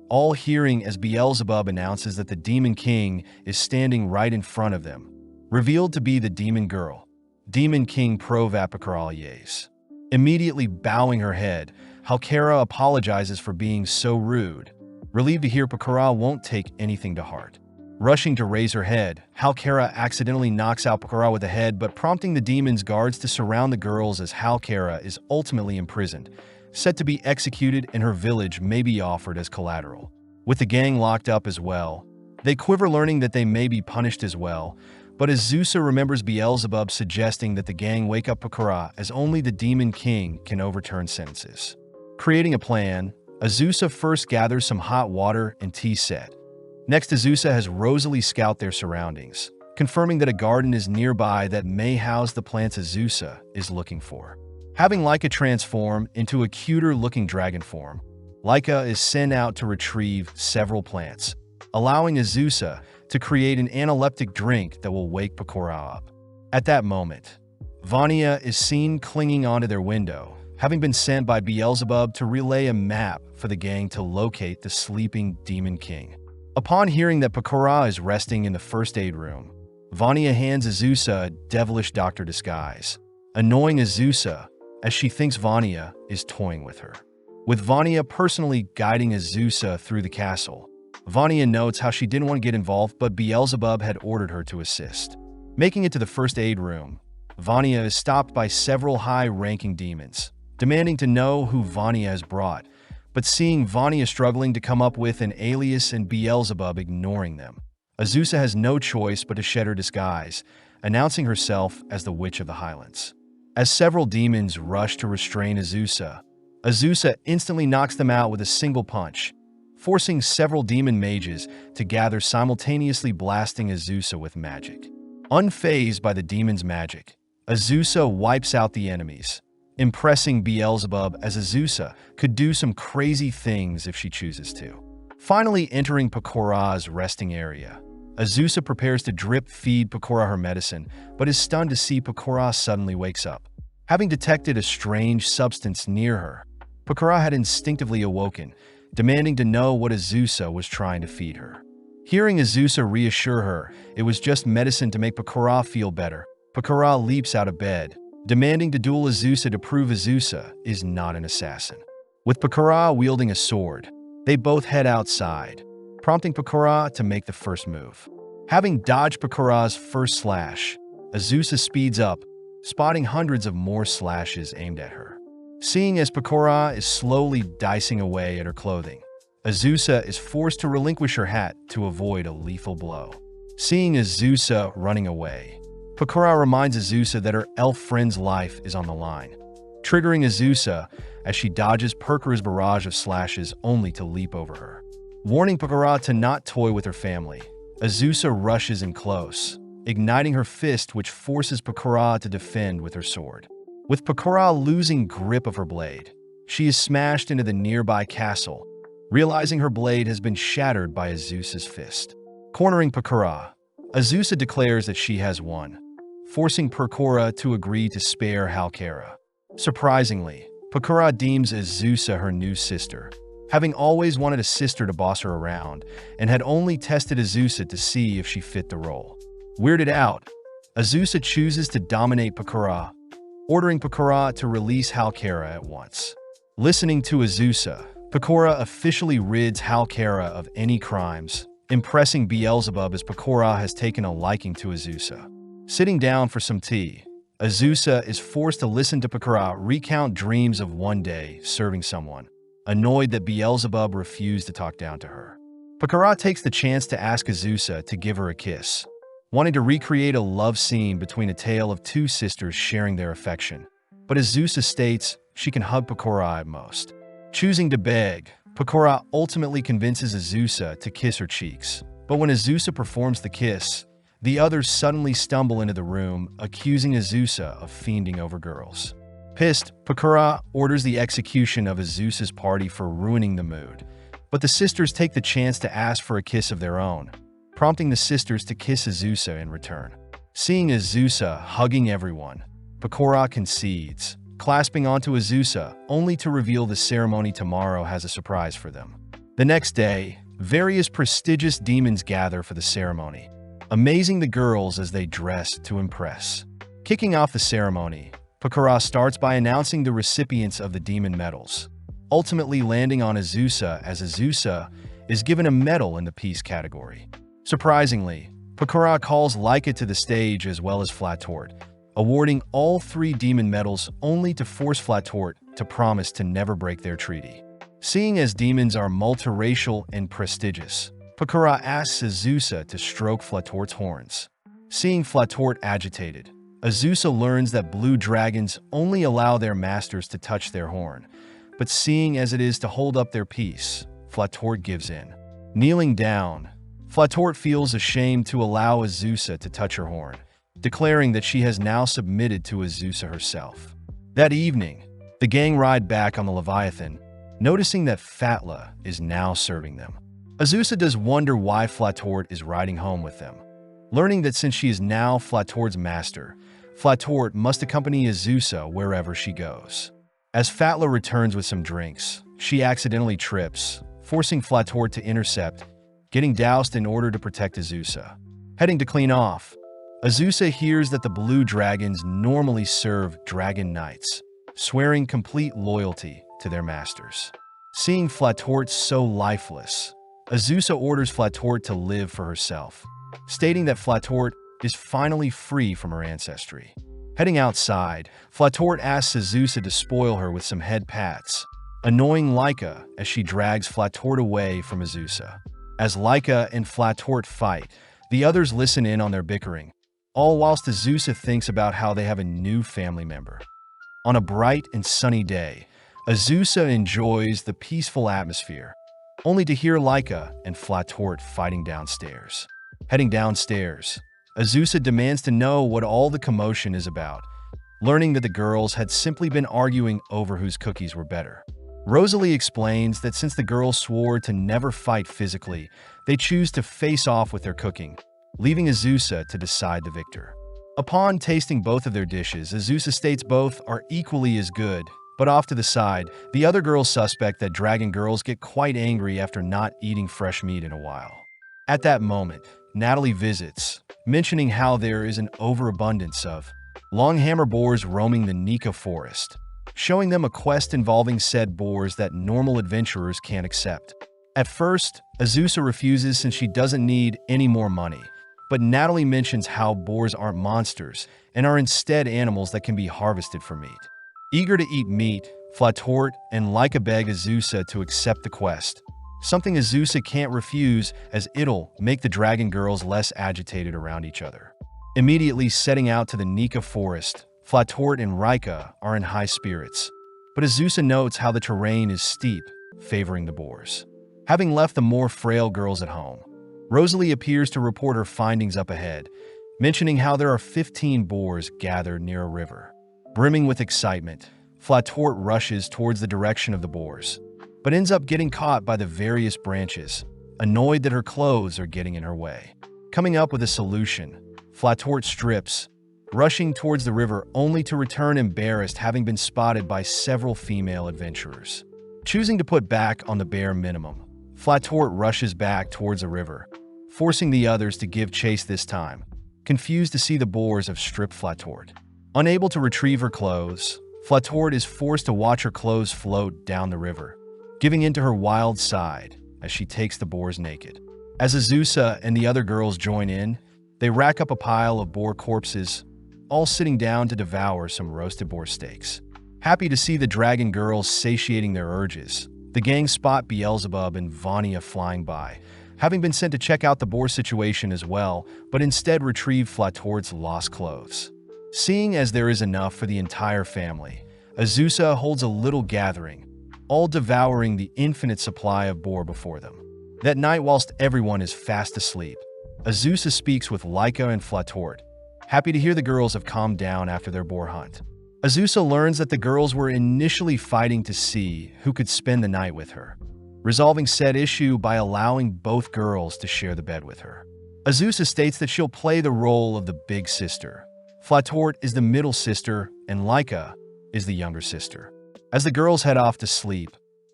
all hearing as Beelzebub announces that the Demon King is standing right in front of them, revealed to be the demon girl, Demon King Provapicaralies. Immediately bowing her head, Halkara apologizes for being so rude, relieved to hear Pakara won't take anything to heart. Rushing to raise her head, Halkara accidentally knocks out Pakara with a head, but prompting the demon's guards to surround the girls as Halkara is ultimately imprisoned, set to be executed and her village may be offered as collateral. With the gang locked up as well, they quiver learning that they may be punished as well, but Azusa remembers Beelzebub suggesting that the gang wake up Pakara as only the Demon King can overturn sentences. Creating a plan, Azusa first gathers some hot water and tea set. Next, Azusa has Rosalie scout their surroundings, confirming that a garden is nearby that may house the plants Azusa is looking for. Having Leica transform into a cuter-looking dragon form, Leica is sent out to retrieve several plants, allowing Azusa to create an analeptic drink that will wake Pakora up. At that moment, Vania is seen clinging onto their window, having been sent by Beelzebub to relay a map for the gang to locate the sleeping Demon King. Upon hearing that Pakora is resting in the first aid room, Vania hands Azusa a devilish doctor disguise, annoying Azusa as she thinks Vania is toying with her. With Vania personally guiding Azusa through the castle, Vania notes how she didn't want to get involved, but Beelzebub had ordered her to assist. Making it to the first aid room, Vania is stopped by several high-ranking demons, demanding to know who Vania has brought, but seeing Vania struggling to come up with an alias and Beelzebub ignoring them, Azusa has no choice but to shed her disguise, announcing herself as the Witch of the Highlands. As several demons rush to restrain Azusa, Azusa instantly knocks them out with a single punch, forcing several demon mages to gather, simultaneously blasting Azusa with magic. Unfazed by the demon's magic, Azusa wipes out the enemies, impressing Beelzebub as Azusa could do some crazy things if she chooses to. Finally entering Pakora's resting area, Azusa prepares to drip-feed Pakora her medicine, but is stunned to see Pakora suddenly wakes up. Having detected a strange substance near her, Pakora had instinctively awoken, demanding to know what Azusa was trying to feed her. Hearing Azusa reassure her it was just medicine to make Pakora feel better, Pakora leaps out of bed, demanding to duel Azusa to prove Azusa is not an assassin. With Pakora wielding a sword, they both head outside, prompting Pakora to make the first move. Having dodged Pakora's first slash, Azusa speeds up, spotting hundreds of more slashes aimed at her. Seeing as Pakora is slowly dicing away at her clothing, Azusa is forced to relinquish her hat to avoid a lethal blow. Seeing Azusa running away, Pakora reminds Azusa that her elf friend's life is on the line, triggering Azusa as she dodges Perkera's barrage of slashes only to leap over her. Warning Pakora to not toy with her family, Azusa rushes in close, igniting her fist, which forces Pakora to defend with her sword. With Pakora losing grip of her blade, she is smashed into the nearby castle, realizing her blade has been shattered by Azusa's fist. Cornering Pakora, Azusa declares that she has won, forcing Pakora to agree to spare Halkara. Surprisingly, Pakora deems Azusa her new sister, having always wanted a sister to boss her around, and had only tested Azusa to see if she fit the role. Weirded out, Azusa chooses to dominate Pakura, ordering Pakura to release Halkara at once. Listening to Azusa, Pakura officially rids Halkara of any crimes, impressing Beelzebub as Pakura has taken a liking to Azusa. Sitting down for some tea, Azusa is forced to listen to Pakura recount dreams of one day serving someone, annoyed that Beelzebub refused to talk down to her. Pakura takes the chance to ask Azusa to give her a kiss, wanting to recreate a love scene between a tale of two sisters sharing their affection. But Azusa states she can hug Pakura at most. Choosing to beg, Pakura ultimately convinces Azusa to kiss her cheeks. But when Azusa performs the kiss, the others suddenly stumble into the room, accusing Azusa of fiending over girls. Pissed, Pakura orders the execution of Azusa's party for ruining the mood. But the sisters take the chance to ask for a kiss of their own, prompting the sisters to kiss Azusa in return. Seeing Azusa hugging everyone, Pakura concedes, clasping onto Azusa, only to reveal the ceremony tomorrow has a surprise for them. The next day, various prestigious demons gather for the ceremony, amazing the girls as they dress to impress. Kicking off the ceremony, Pakura starts by announcing the recipients of the demon medals, ultimately landing on Azusa as Azusa is given a medal in the peace category. Surprisingly, Pakura calls Laika to the stage as well as Flatort, awarding all 3 demon medals only to force Flatort to promise to never break their treaty. Seeing as demons are multiracial and prestigious, Pakura asks Azusa to stroke Flatort's horns. Seeing Flatort agitated, Azusa learns that blue dragons only allow their masters to touch their horn, but seeing as it is to hold up their peace, Flatort gives in. Kneeling down, Flatort feels ashamed to allow Azusa to touch her horn, declaring that she has now submitted to Azusa herself. That evening, the gang ride back on the Leviathan, noticing that Fatla is now serving them. Azusa does wonder why Flatort is riding home with them, learning that since she is now Flatort's master, Flatort must accompany Azusa wherever she goes. As Fatla returns with some drinks, she accidentally trips, forcing Flatort to intercept, getting doused in order to protect Azusa. Heading to clean off, Azusa hears that the blue dragons normally serve dragon knights, swearing complete loyalty to their masters. Seeing Flatort so lifeless, Azusa orders Flatort to live for herself, stating that Flatort is finally free from her ancestry. Heading outside, Flatort asks Azusa to spoil her with some head pats, annoying Laika as she drags Flatort away from Azusa. As Laika and Flatort fight, the others listen in on their bickering, all whilst Azusa thinks about how they have a new family member. On a bright and sunny day, Azusa enjoys the peaceful atmosphere, only to hear Laika and Flatort fighting downstairs. Heading downstairs, Azusa demands to know what all the commotion is about, learning that the girls had simply been arguing over whose cookies were better. Rosalie explains that since the girls swore to never fight physically, they choose to face off with their cooking, leaving Azusa to decide the victor. Upon tasting both of their dishes, Azusa states both are equally as good, but off to the side, the other girls suspect that dragon girls get quite angry after not eating fresh meat in a while. At that moment, Natalie visits, mentioning how there is an overabundance of longhammer boars roaming the Nika forest, showing them a quest involving said boars that normal adventurers can't accept. At first, Azusa refuses since she doesn't need any more money, but Natalie mentions how boars aren't monsters and are instead animals that can be harvested for meat. Eager to eat meat, Flatort and Laika beg Azusa to accept the quest, something Azusa can't refuse as it'll make the dragon girls less agitated around each other. Immediately setting out to the Nika forest, Flatort and Rika are in high spirits, but Azusa notes how the terrain is steep, favoring the boars. Having left the more frail girls at home, Rosalie appears to report her findings up ahead, mentioning how there are 15 boars gathered near a river. Brimming with excitement, Flatort rushes towards the direction of the boars, but ends up getting caught by the various branches, annoyed that her clothes are getting in her way. Coming up with a solution, Flatort strips, rushing towards the river only to return embarrassed, having been spotted by several female adventurers. Choosing to put back on the bare minimum, Flatort rushes back towards a river, forcing the others to give chase this time. Confused to see the boars have stripped Flatort. Unable to retrieve her clothes, Flatort is forced to watch her clothes float down the river, giving in to her wild side as she takes the boars naked. As Azusa and the other girls join in, they rack up a pile of boar corpses, all sitting down to devour some roasted boar steaks. Happy to see the dragon girls satiating their urges, the gang spot Beelzebub and Vania flying by, having been sent to check out the boar situation as well, but instead retrieve Flatort's lost clothes. Seeing as there is enough for the entire family, Azusa holds a little gathering, all devouring the infinite supply of boar before them. That night, whilst everyone is fast asleep, Azusa speaks with Laika and Flatort, happy to hear the girls have calmed down after their boar hunt. Azusa learns that the girls were initially fighting to see who could spend the night with her, resolving said issue by allowing both girls to share the bed with her. Azusa states that she'll play the role of the big sister. Flatort is the middle sister, and Laika is the younger sister. As the girls head off to sleep,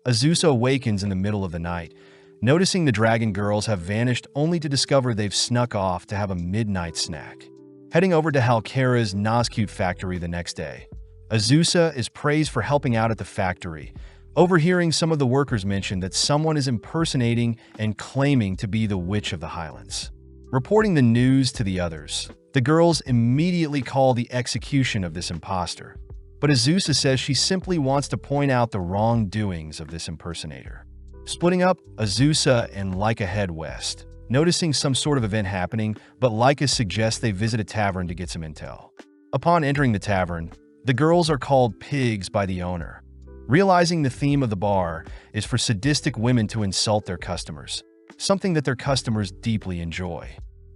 Azusa awakens in the middle of the night, noticing the dragon girls have vanished only to discover they've snuck off to have a midnight snack. Heading over to Halkera's Nazcute factory the next day, Azusa is praised for helping out at the factory, overhearing some of the workers mention that someone is impersonating and claiming to be the Witch of the Highlands. Reporting the news to the others, the girls immediately call the execution of this imposter, but Azusa says she simply wants to point out the wrongdoings of this impersonator. Splitting up, Azusa and Laika head west, noticing some sort of event happening, but Laika suggests they visit a tavern to get some intel. Upon entering the tavern, the girls are called pigs by the owner, realizing the theme of the bar is for sadistic women to insult their customers, something that their customers deeply enjoy.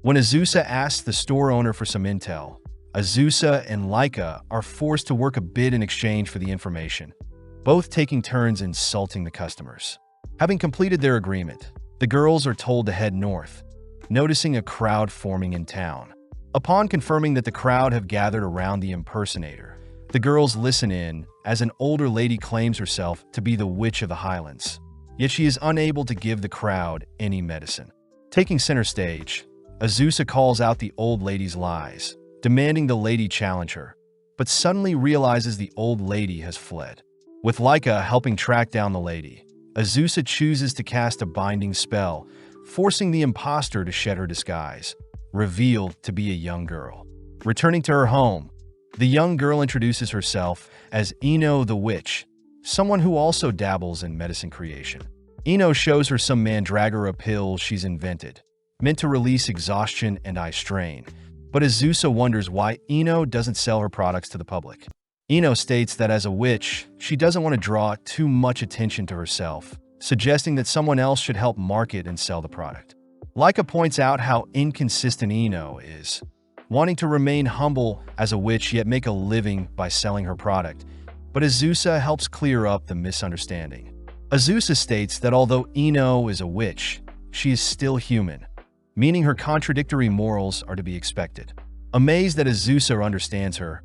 When Azusa asks the store owner for some intel, Azusa and Laika are forced to work a bid in exchange for the information, both taking turns insulting the customers. Having completed their agreement, the girls are told to head north, noticing a crowd forming in town. Upon confirming that the crowd have gathered around the impersonator, the girls listen in as an older lady claims herself to be the Witch of the Highlands, yet she is unable to give the crowd any medicine. Taking center stage, Azusa calls out the old lady's lies, demanding the lady challenge her, but suddenly realizes the old lady has fled. With Laika helping track down the lady, Azusa chooses to cast a binding spell, forcing the imposter to shed her disguise, revealed to be a young girl. Returning to her home, the young girl introduces herself as Ino the Witch, someone who also dabbles in medicine creation. Ino shows her some mandragora pills she's invented, meant to release exhaustion and eye strain, but Azusa wonders why Ino doesn't sell her products to the public. Ino states that as a witch, she doesn't want to draw too much attention to herself, suggesting that someone else should help market and sell the product. Laika points out how inconsistent Ino is, wanting to remain humble as a witch yet make a living by selling her product, but Azusa helps clear up the misunderstanding. Azusa states that although Ino is a witch, she is still human, meaning her contradictory morals are to be expected. Amazed that Azusa understands her,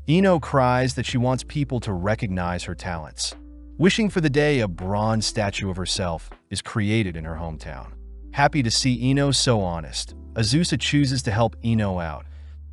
Ino cries that she wants people to recognize her talents, wishing for the day a bronze statue of herself is created in her hometown. Happy to see Ino so honest, Azusa chooses to help Ino out,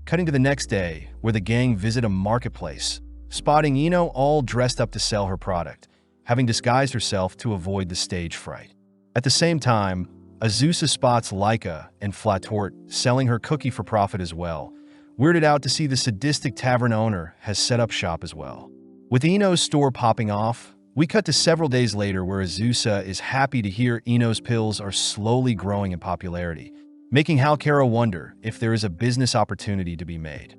cutting to the next day where the gang visit a marketplace, spotting Ino all dressed up to sell her product, having disguised herself to avoid the stage fright. At the same time, Azusa spots Laika and Flatort selling her cookie for profit as well, weirded out to see the sadistic tavern owner has set up shop as well. With Ino's store popping off, we cut to several days later where Azusa is happy to hear Ino's pills are slowly growing in popularity, making Halkera wonder if there is a business opportunity to be made.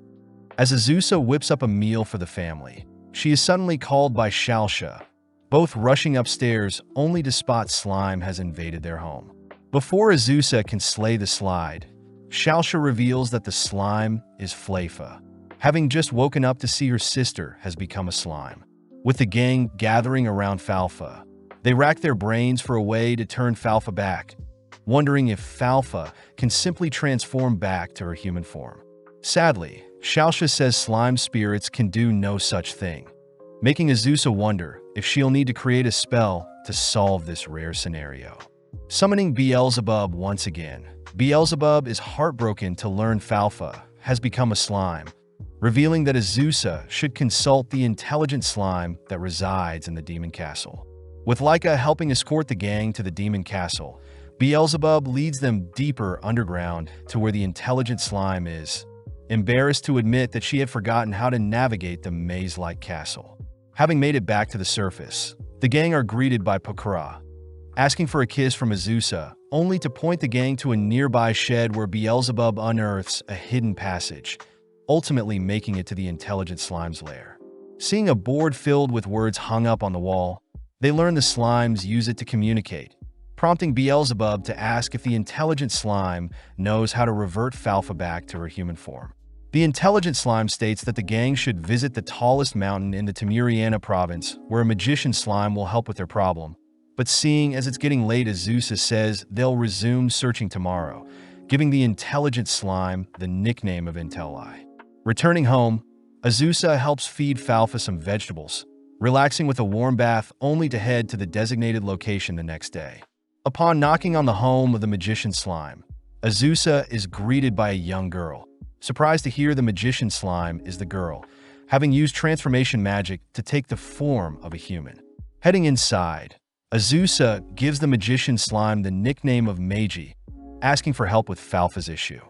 As Azusa whips up a meal for the family, she is suddenly called by Shalsha, both rushing upstairs only to spot slime has invaded their home. Before Azusa can slay the slide, Shalsha reveals that the slime is Flafa, having just woken up to see her sister has become a slime. With the gang gathering around Falfa, they rack their brains for a way to turn Falfa back, wondering if Falfa can simply transform back to her human form. Sadly, Shalsha says slime spirits can do no such thing, making Azusa wonder if she'll need to create a spell to solve this rare scenario. Summoning Beelzebub once again. Beelzebub is heartbroken to learn Falfa has become a slime, revealing that Azusa should consult the intelligent slime that resides in the Demon Castle. With Laika helping escort the gang to the Demon Castle, Beelzebub leads them deeper underground to where the intelligent slime is, embarrassed to admit that she had forgotten how to navigate the maze-like castle. Having made it back to the surface, the gang are greeted by Pakura, asking for a kiss from Azusa, only to point the gang to a nearby shed where Beelzebub unearths a hidden passage, ultimately making it to the intelligent slime's lair. Seeing a board filled with words hung up on the wall, they learn the slimes use it to communicate, prompting Beelzebub to ask if the intelligent slime knows how to revert Falfa back to her human form. The intelligent slime states that the gang should visit the tallest mountain in the Temuriana province, where a magician slime will help with their problem. But seeing as it's getting late, Azusa says they'll resume searching tomorrow, giving the intelligent slime the nickname of Intelli. Returning home, Azusa helps feed Falfa some vegetables, relaxing with a warm bath only to head to the designated location the next day. Upon knocking on the home of the magician slime, Azusa is greeted by a young girl. Surprised to hear the magician slime is the girl, having used transformation magic to take the form of a human. Heading inside, Azusa gives the magician slime the nickname of Meiji, asking for help with Falfa's issue.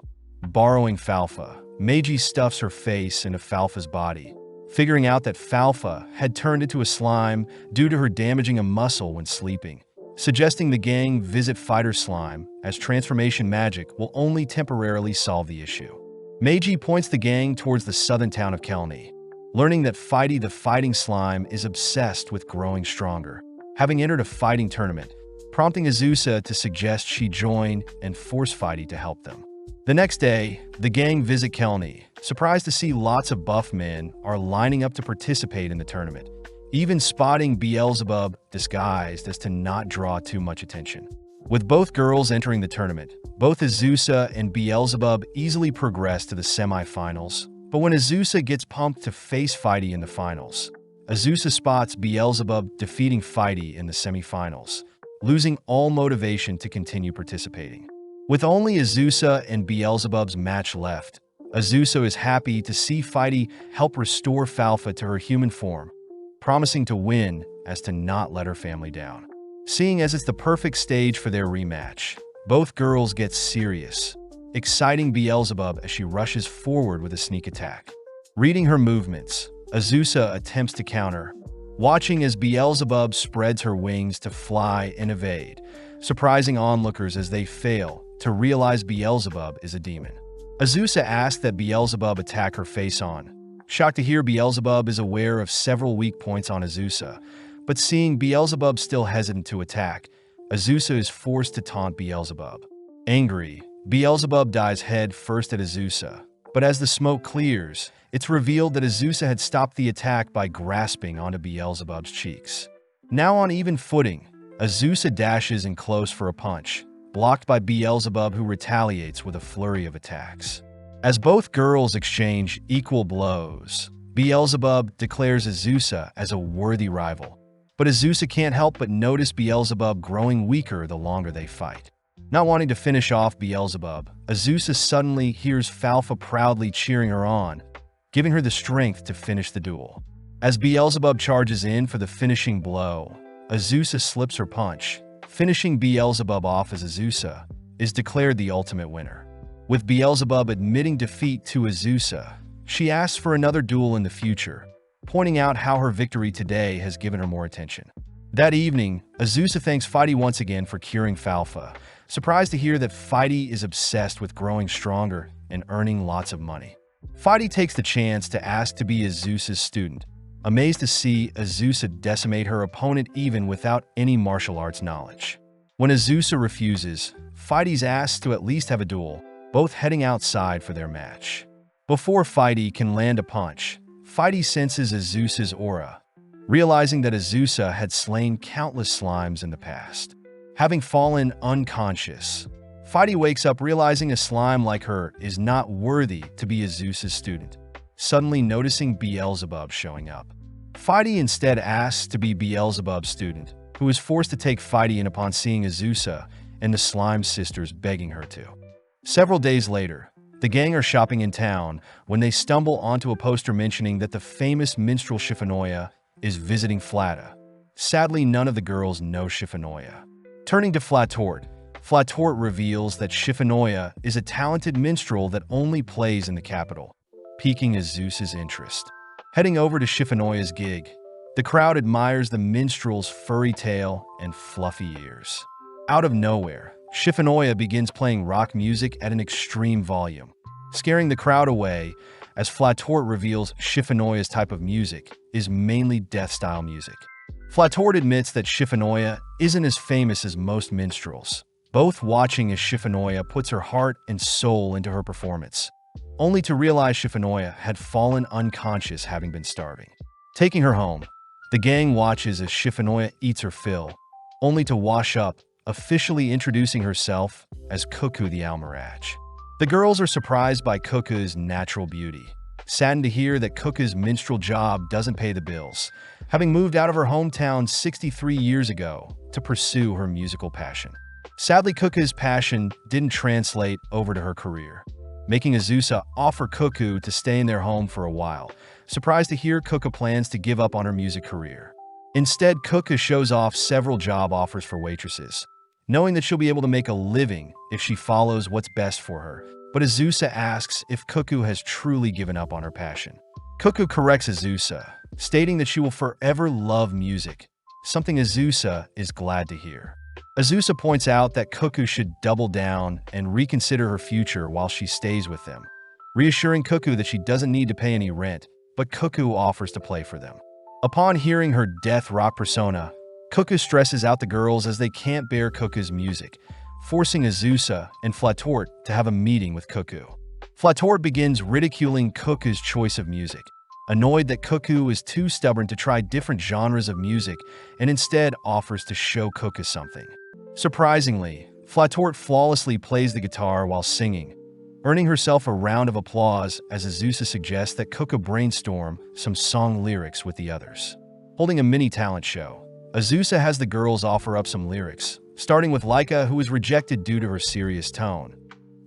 Borrowing Falfa, Meiji stuffs her face into Falfa's body, figuring out that Falfa had turned into a slime due to her damaging a muscle when sleeping, suggesting the gang visit Fighter Slime, as transformation magic will only temporarily solve the issue. Meiji points the gang towards the southern town of Kelni, learning that Fighty the fighting slime is obsessed with growing stronger, having entered a fighting tournament, prompting Azusa to suggest she join and force Fighty to help them. The next day, the gang visit Kelni, surprised to see lots of buff men are lining up to participate in the tournament, even spotting Beelzebub disguised as to not draw too much attention. With both girls entering the tournament, both Azusa and Beelzebub easily progress to the semi-finals, but when Azusa gets pumped to face Fighty in the finals, Azusa spots Beelzebub defeating Fighty in the semi-finals, losing all motivation to continue participating. With only Azusa and Beelzebub's match left, Azusa is happy to see Fighty help restore Falfa to her human form, promising to win as to not let her family down. Seeing as it's the perfect stage for their rematch, both girls get serious, exciting Beelzebub as she rushes forward with a sneak attack. Reading her movements, Azusa attempts to counter, watching as Beelzebub spreads her wings to fly and evade, surprising onlookers as they fail to realize Beelzebub is a demon. Azusa asks that Beelzebub attack her face-on. Shocked to hear Beelzebub is aware of several weak points on Azusa, but seeing Beelzebub still hesitant to attack, Azusa is forced to taunt Beelzebub. Angry, Beelzebub dives head first at Azusa, but as the smoke clears, it's revealed that Azusa had stopped the attack by grasping onto Beelzebub's cheeks. Now on even footing, Azusa dashes in close for a punch, blocked by Beelzebub, who retaliates with a flurry of attacks. As both girls exchange equal blows, Beelzebub declares Azusa as a worthy rival, but Azusa can't help but notice Beelzebub growing weaker the longer they fight. Not wanting to finish off Beelzebub, Azusa suddenly hears Falfa proudly cheering her on, giving her the strength to finish the duel. As Beelzebub charges in for the finishing blow, Azusa slips her punch, finishing Beelzebub off as Azusa is declared the ultimate winner. With Beelzebub admitting defeat to Azusa, she asks for another duel in the future, pointing out how her victory today has given her more attention. That evening, Azusa thanks Fighty once again for curing Falfa, surprised to hear that Fighty is obsessed with growing stronger and earning lots of money. Fighty takes the chance to ask to be Azusa's student, amazed to see Azusa decimate her opponent even without any martial arts knowledge. When Azusa refuses, Fighty's asked to at least have a duel, both heading outside for their match. Before Fighty can land a punch, Fighty senses Azusa's aura, realizing that Azusa had slain countless slimes in the past. Having fallen unconscious, Fighty wakes up realizing a slime like her is not worthy to be Azusa's student, suddenly noticing Beelzebub showing up. Fighty instead asks to be Beelzebub's student, who is forced to take Fighty in upon seeing Azusa and the Slime Sisters begging her to. Several days later, the gang are shopping in town when they stumble onto a poster mentioning that the famous minstrel Shiranai is visiting Flata. Sadly, none of the girls know Shiranai. Turning to Flatort reveals that Shiranai is a talented minstrel that only plays in the capital, piquing Azusa's interest. Heading over to Shiranai's gig, the crowd admires the minstrel's furry tail and fluffy ears. Out of nowhere, Shiranai begins playing rock music at an extreme volume, scaring the crowd away as Flatort reveals Shiranai's type of music is mainly death-style music. Flatort admits that Shiranai isn't as famous as most minstrels, both watching as Shiranai puts her heart and soul into her performance, only to realize Shiranai had fallen unconscious having been starving. Taking her home, the gang watches as Shiranai eats her fill, only to wash up, officially introducing herself as Cuckoo the Almiraj. The girls are surprised by Cuckoo's natural beauty, saddened to hear that Cuckoo's minstrel job doesn't pay the bills, having moved out of her hometown 63 years ago to pursue her musical passion. Sadly, Cuckoo's passion didn't translate over to her career, making Azusa offer Cuckoo to stay in their home for a while, surprised to hear Cuckoo plans to give up on her music career. Instead, Cuckoo shows off several job offers for waitresses, knowing that she'll be able to make a living if she follows what's best for her. But Azusa asks if Cuckoo has truly given up on her passion. Cuckoo corrects Azusa, stating that she will forever love music, something Azusa is glad to hear. Azusa points out that Cuckoo should double down and reconsider her future while she stays with them, reassuring Cuckoo that she doesn't need to pay any rent, but Cuckoo offers to play for them. Upon hearing her death rock persona, Cuckoo stresses out the girls as they can't bear Cuckoo's music, forcing Azusa and Flatort to have a meeting with Cuckoo. Flatort begins ridiculing Cuckoo's choice of music, annoyed that Cuckoo is too stubborn to try different genres of music and instead offers to show Cuckoo something. Surprisingly, Flatort flawlessly plays the guitar while singing, earning herself a round of applause as Azusa suggests that Cuckoo brainstorm some song lyrics with the others. Holding a mini talent show, Azusa has the girls offer up some lyrics, starting with Laika, who is rejected due to her serious tone.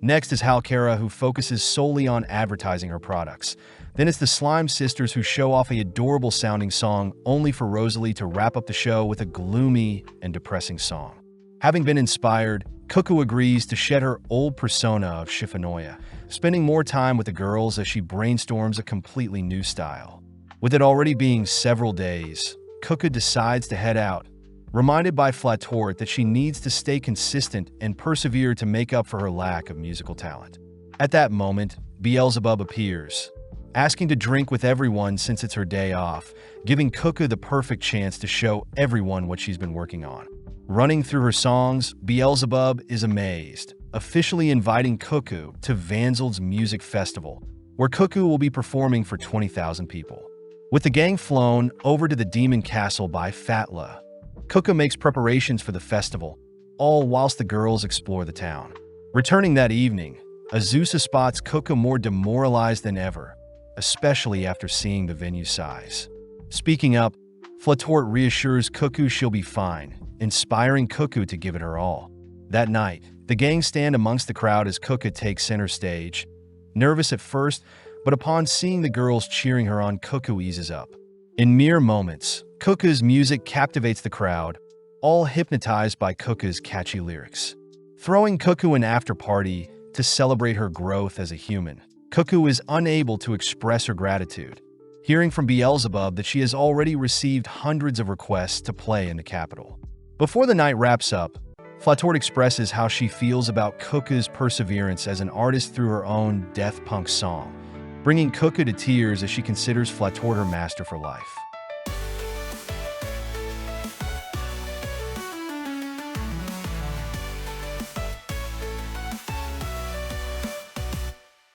Next is Halkara, who focuses solely on advertising her products. Then it's the Slime Sisters, who show off a adorable-sounding song, only for Rosalie to wrap up the show with a gloomy and depressing song. Having been inspired, Cuckoo agrees to shed her old persona of Shiranai, spending more time with the girls as she brainstorms a completely new style. With it already being several days, Cuckoo decides to head out, reminded by Flatort that she needs to stay consistent and persevere to make up for her lack of musical talent. At that moment, Beelzebub appears, asking to drink with everyone since it's her day off, giving Cuckoo the perfect chance to show everyone what she's been working on. Running through her songs, Beelzebub is amazed, officially inviting Cuckoo to Vanzeld's Music Festival, where Cuckoo will be performing for 20,000 people. With the gang flown over to the Demon Castle by Fatla, Cuckoo makes preparations for the festival, all whilst the girls explore the town. Returning that evening, Azusa spots Cuckoo more demoralized than ever, especially after seeing the venue size. Speaking up, Flatort reassures Cuckoo she'll be fine, inspiring Cuckoo to give it her all. That night, the gang stand amongst the crowd as Cuckoo takes center stage. Nervous at first, but upon seeing the girls cheering her on, Cuckoo eases up. In mere moments, Cuckoo's music captivates the crowd, all hypnotized by Cuckoo's catchy lyrics. Throwing Cuckoo an after-party to celebrate her growth as a human, Cuckoo is unable to express her gratitude, hearing from Beelzebub that she has already received hundreds of requests to play in the capital. Before the night wraps up, Flatort expresses how she feels about Cuckoo's perseverance as an artist through her own death punk song, bringing Cuckoo to tears as she considers Flatort her master for life.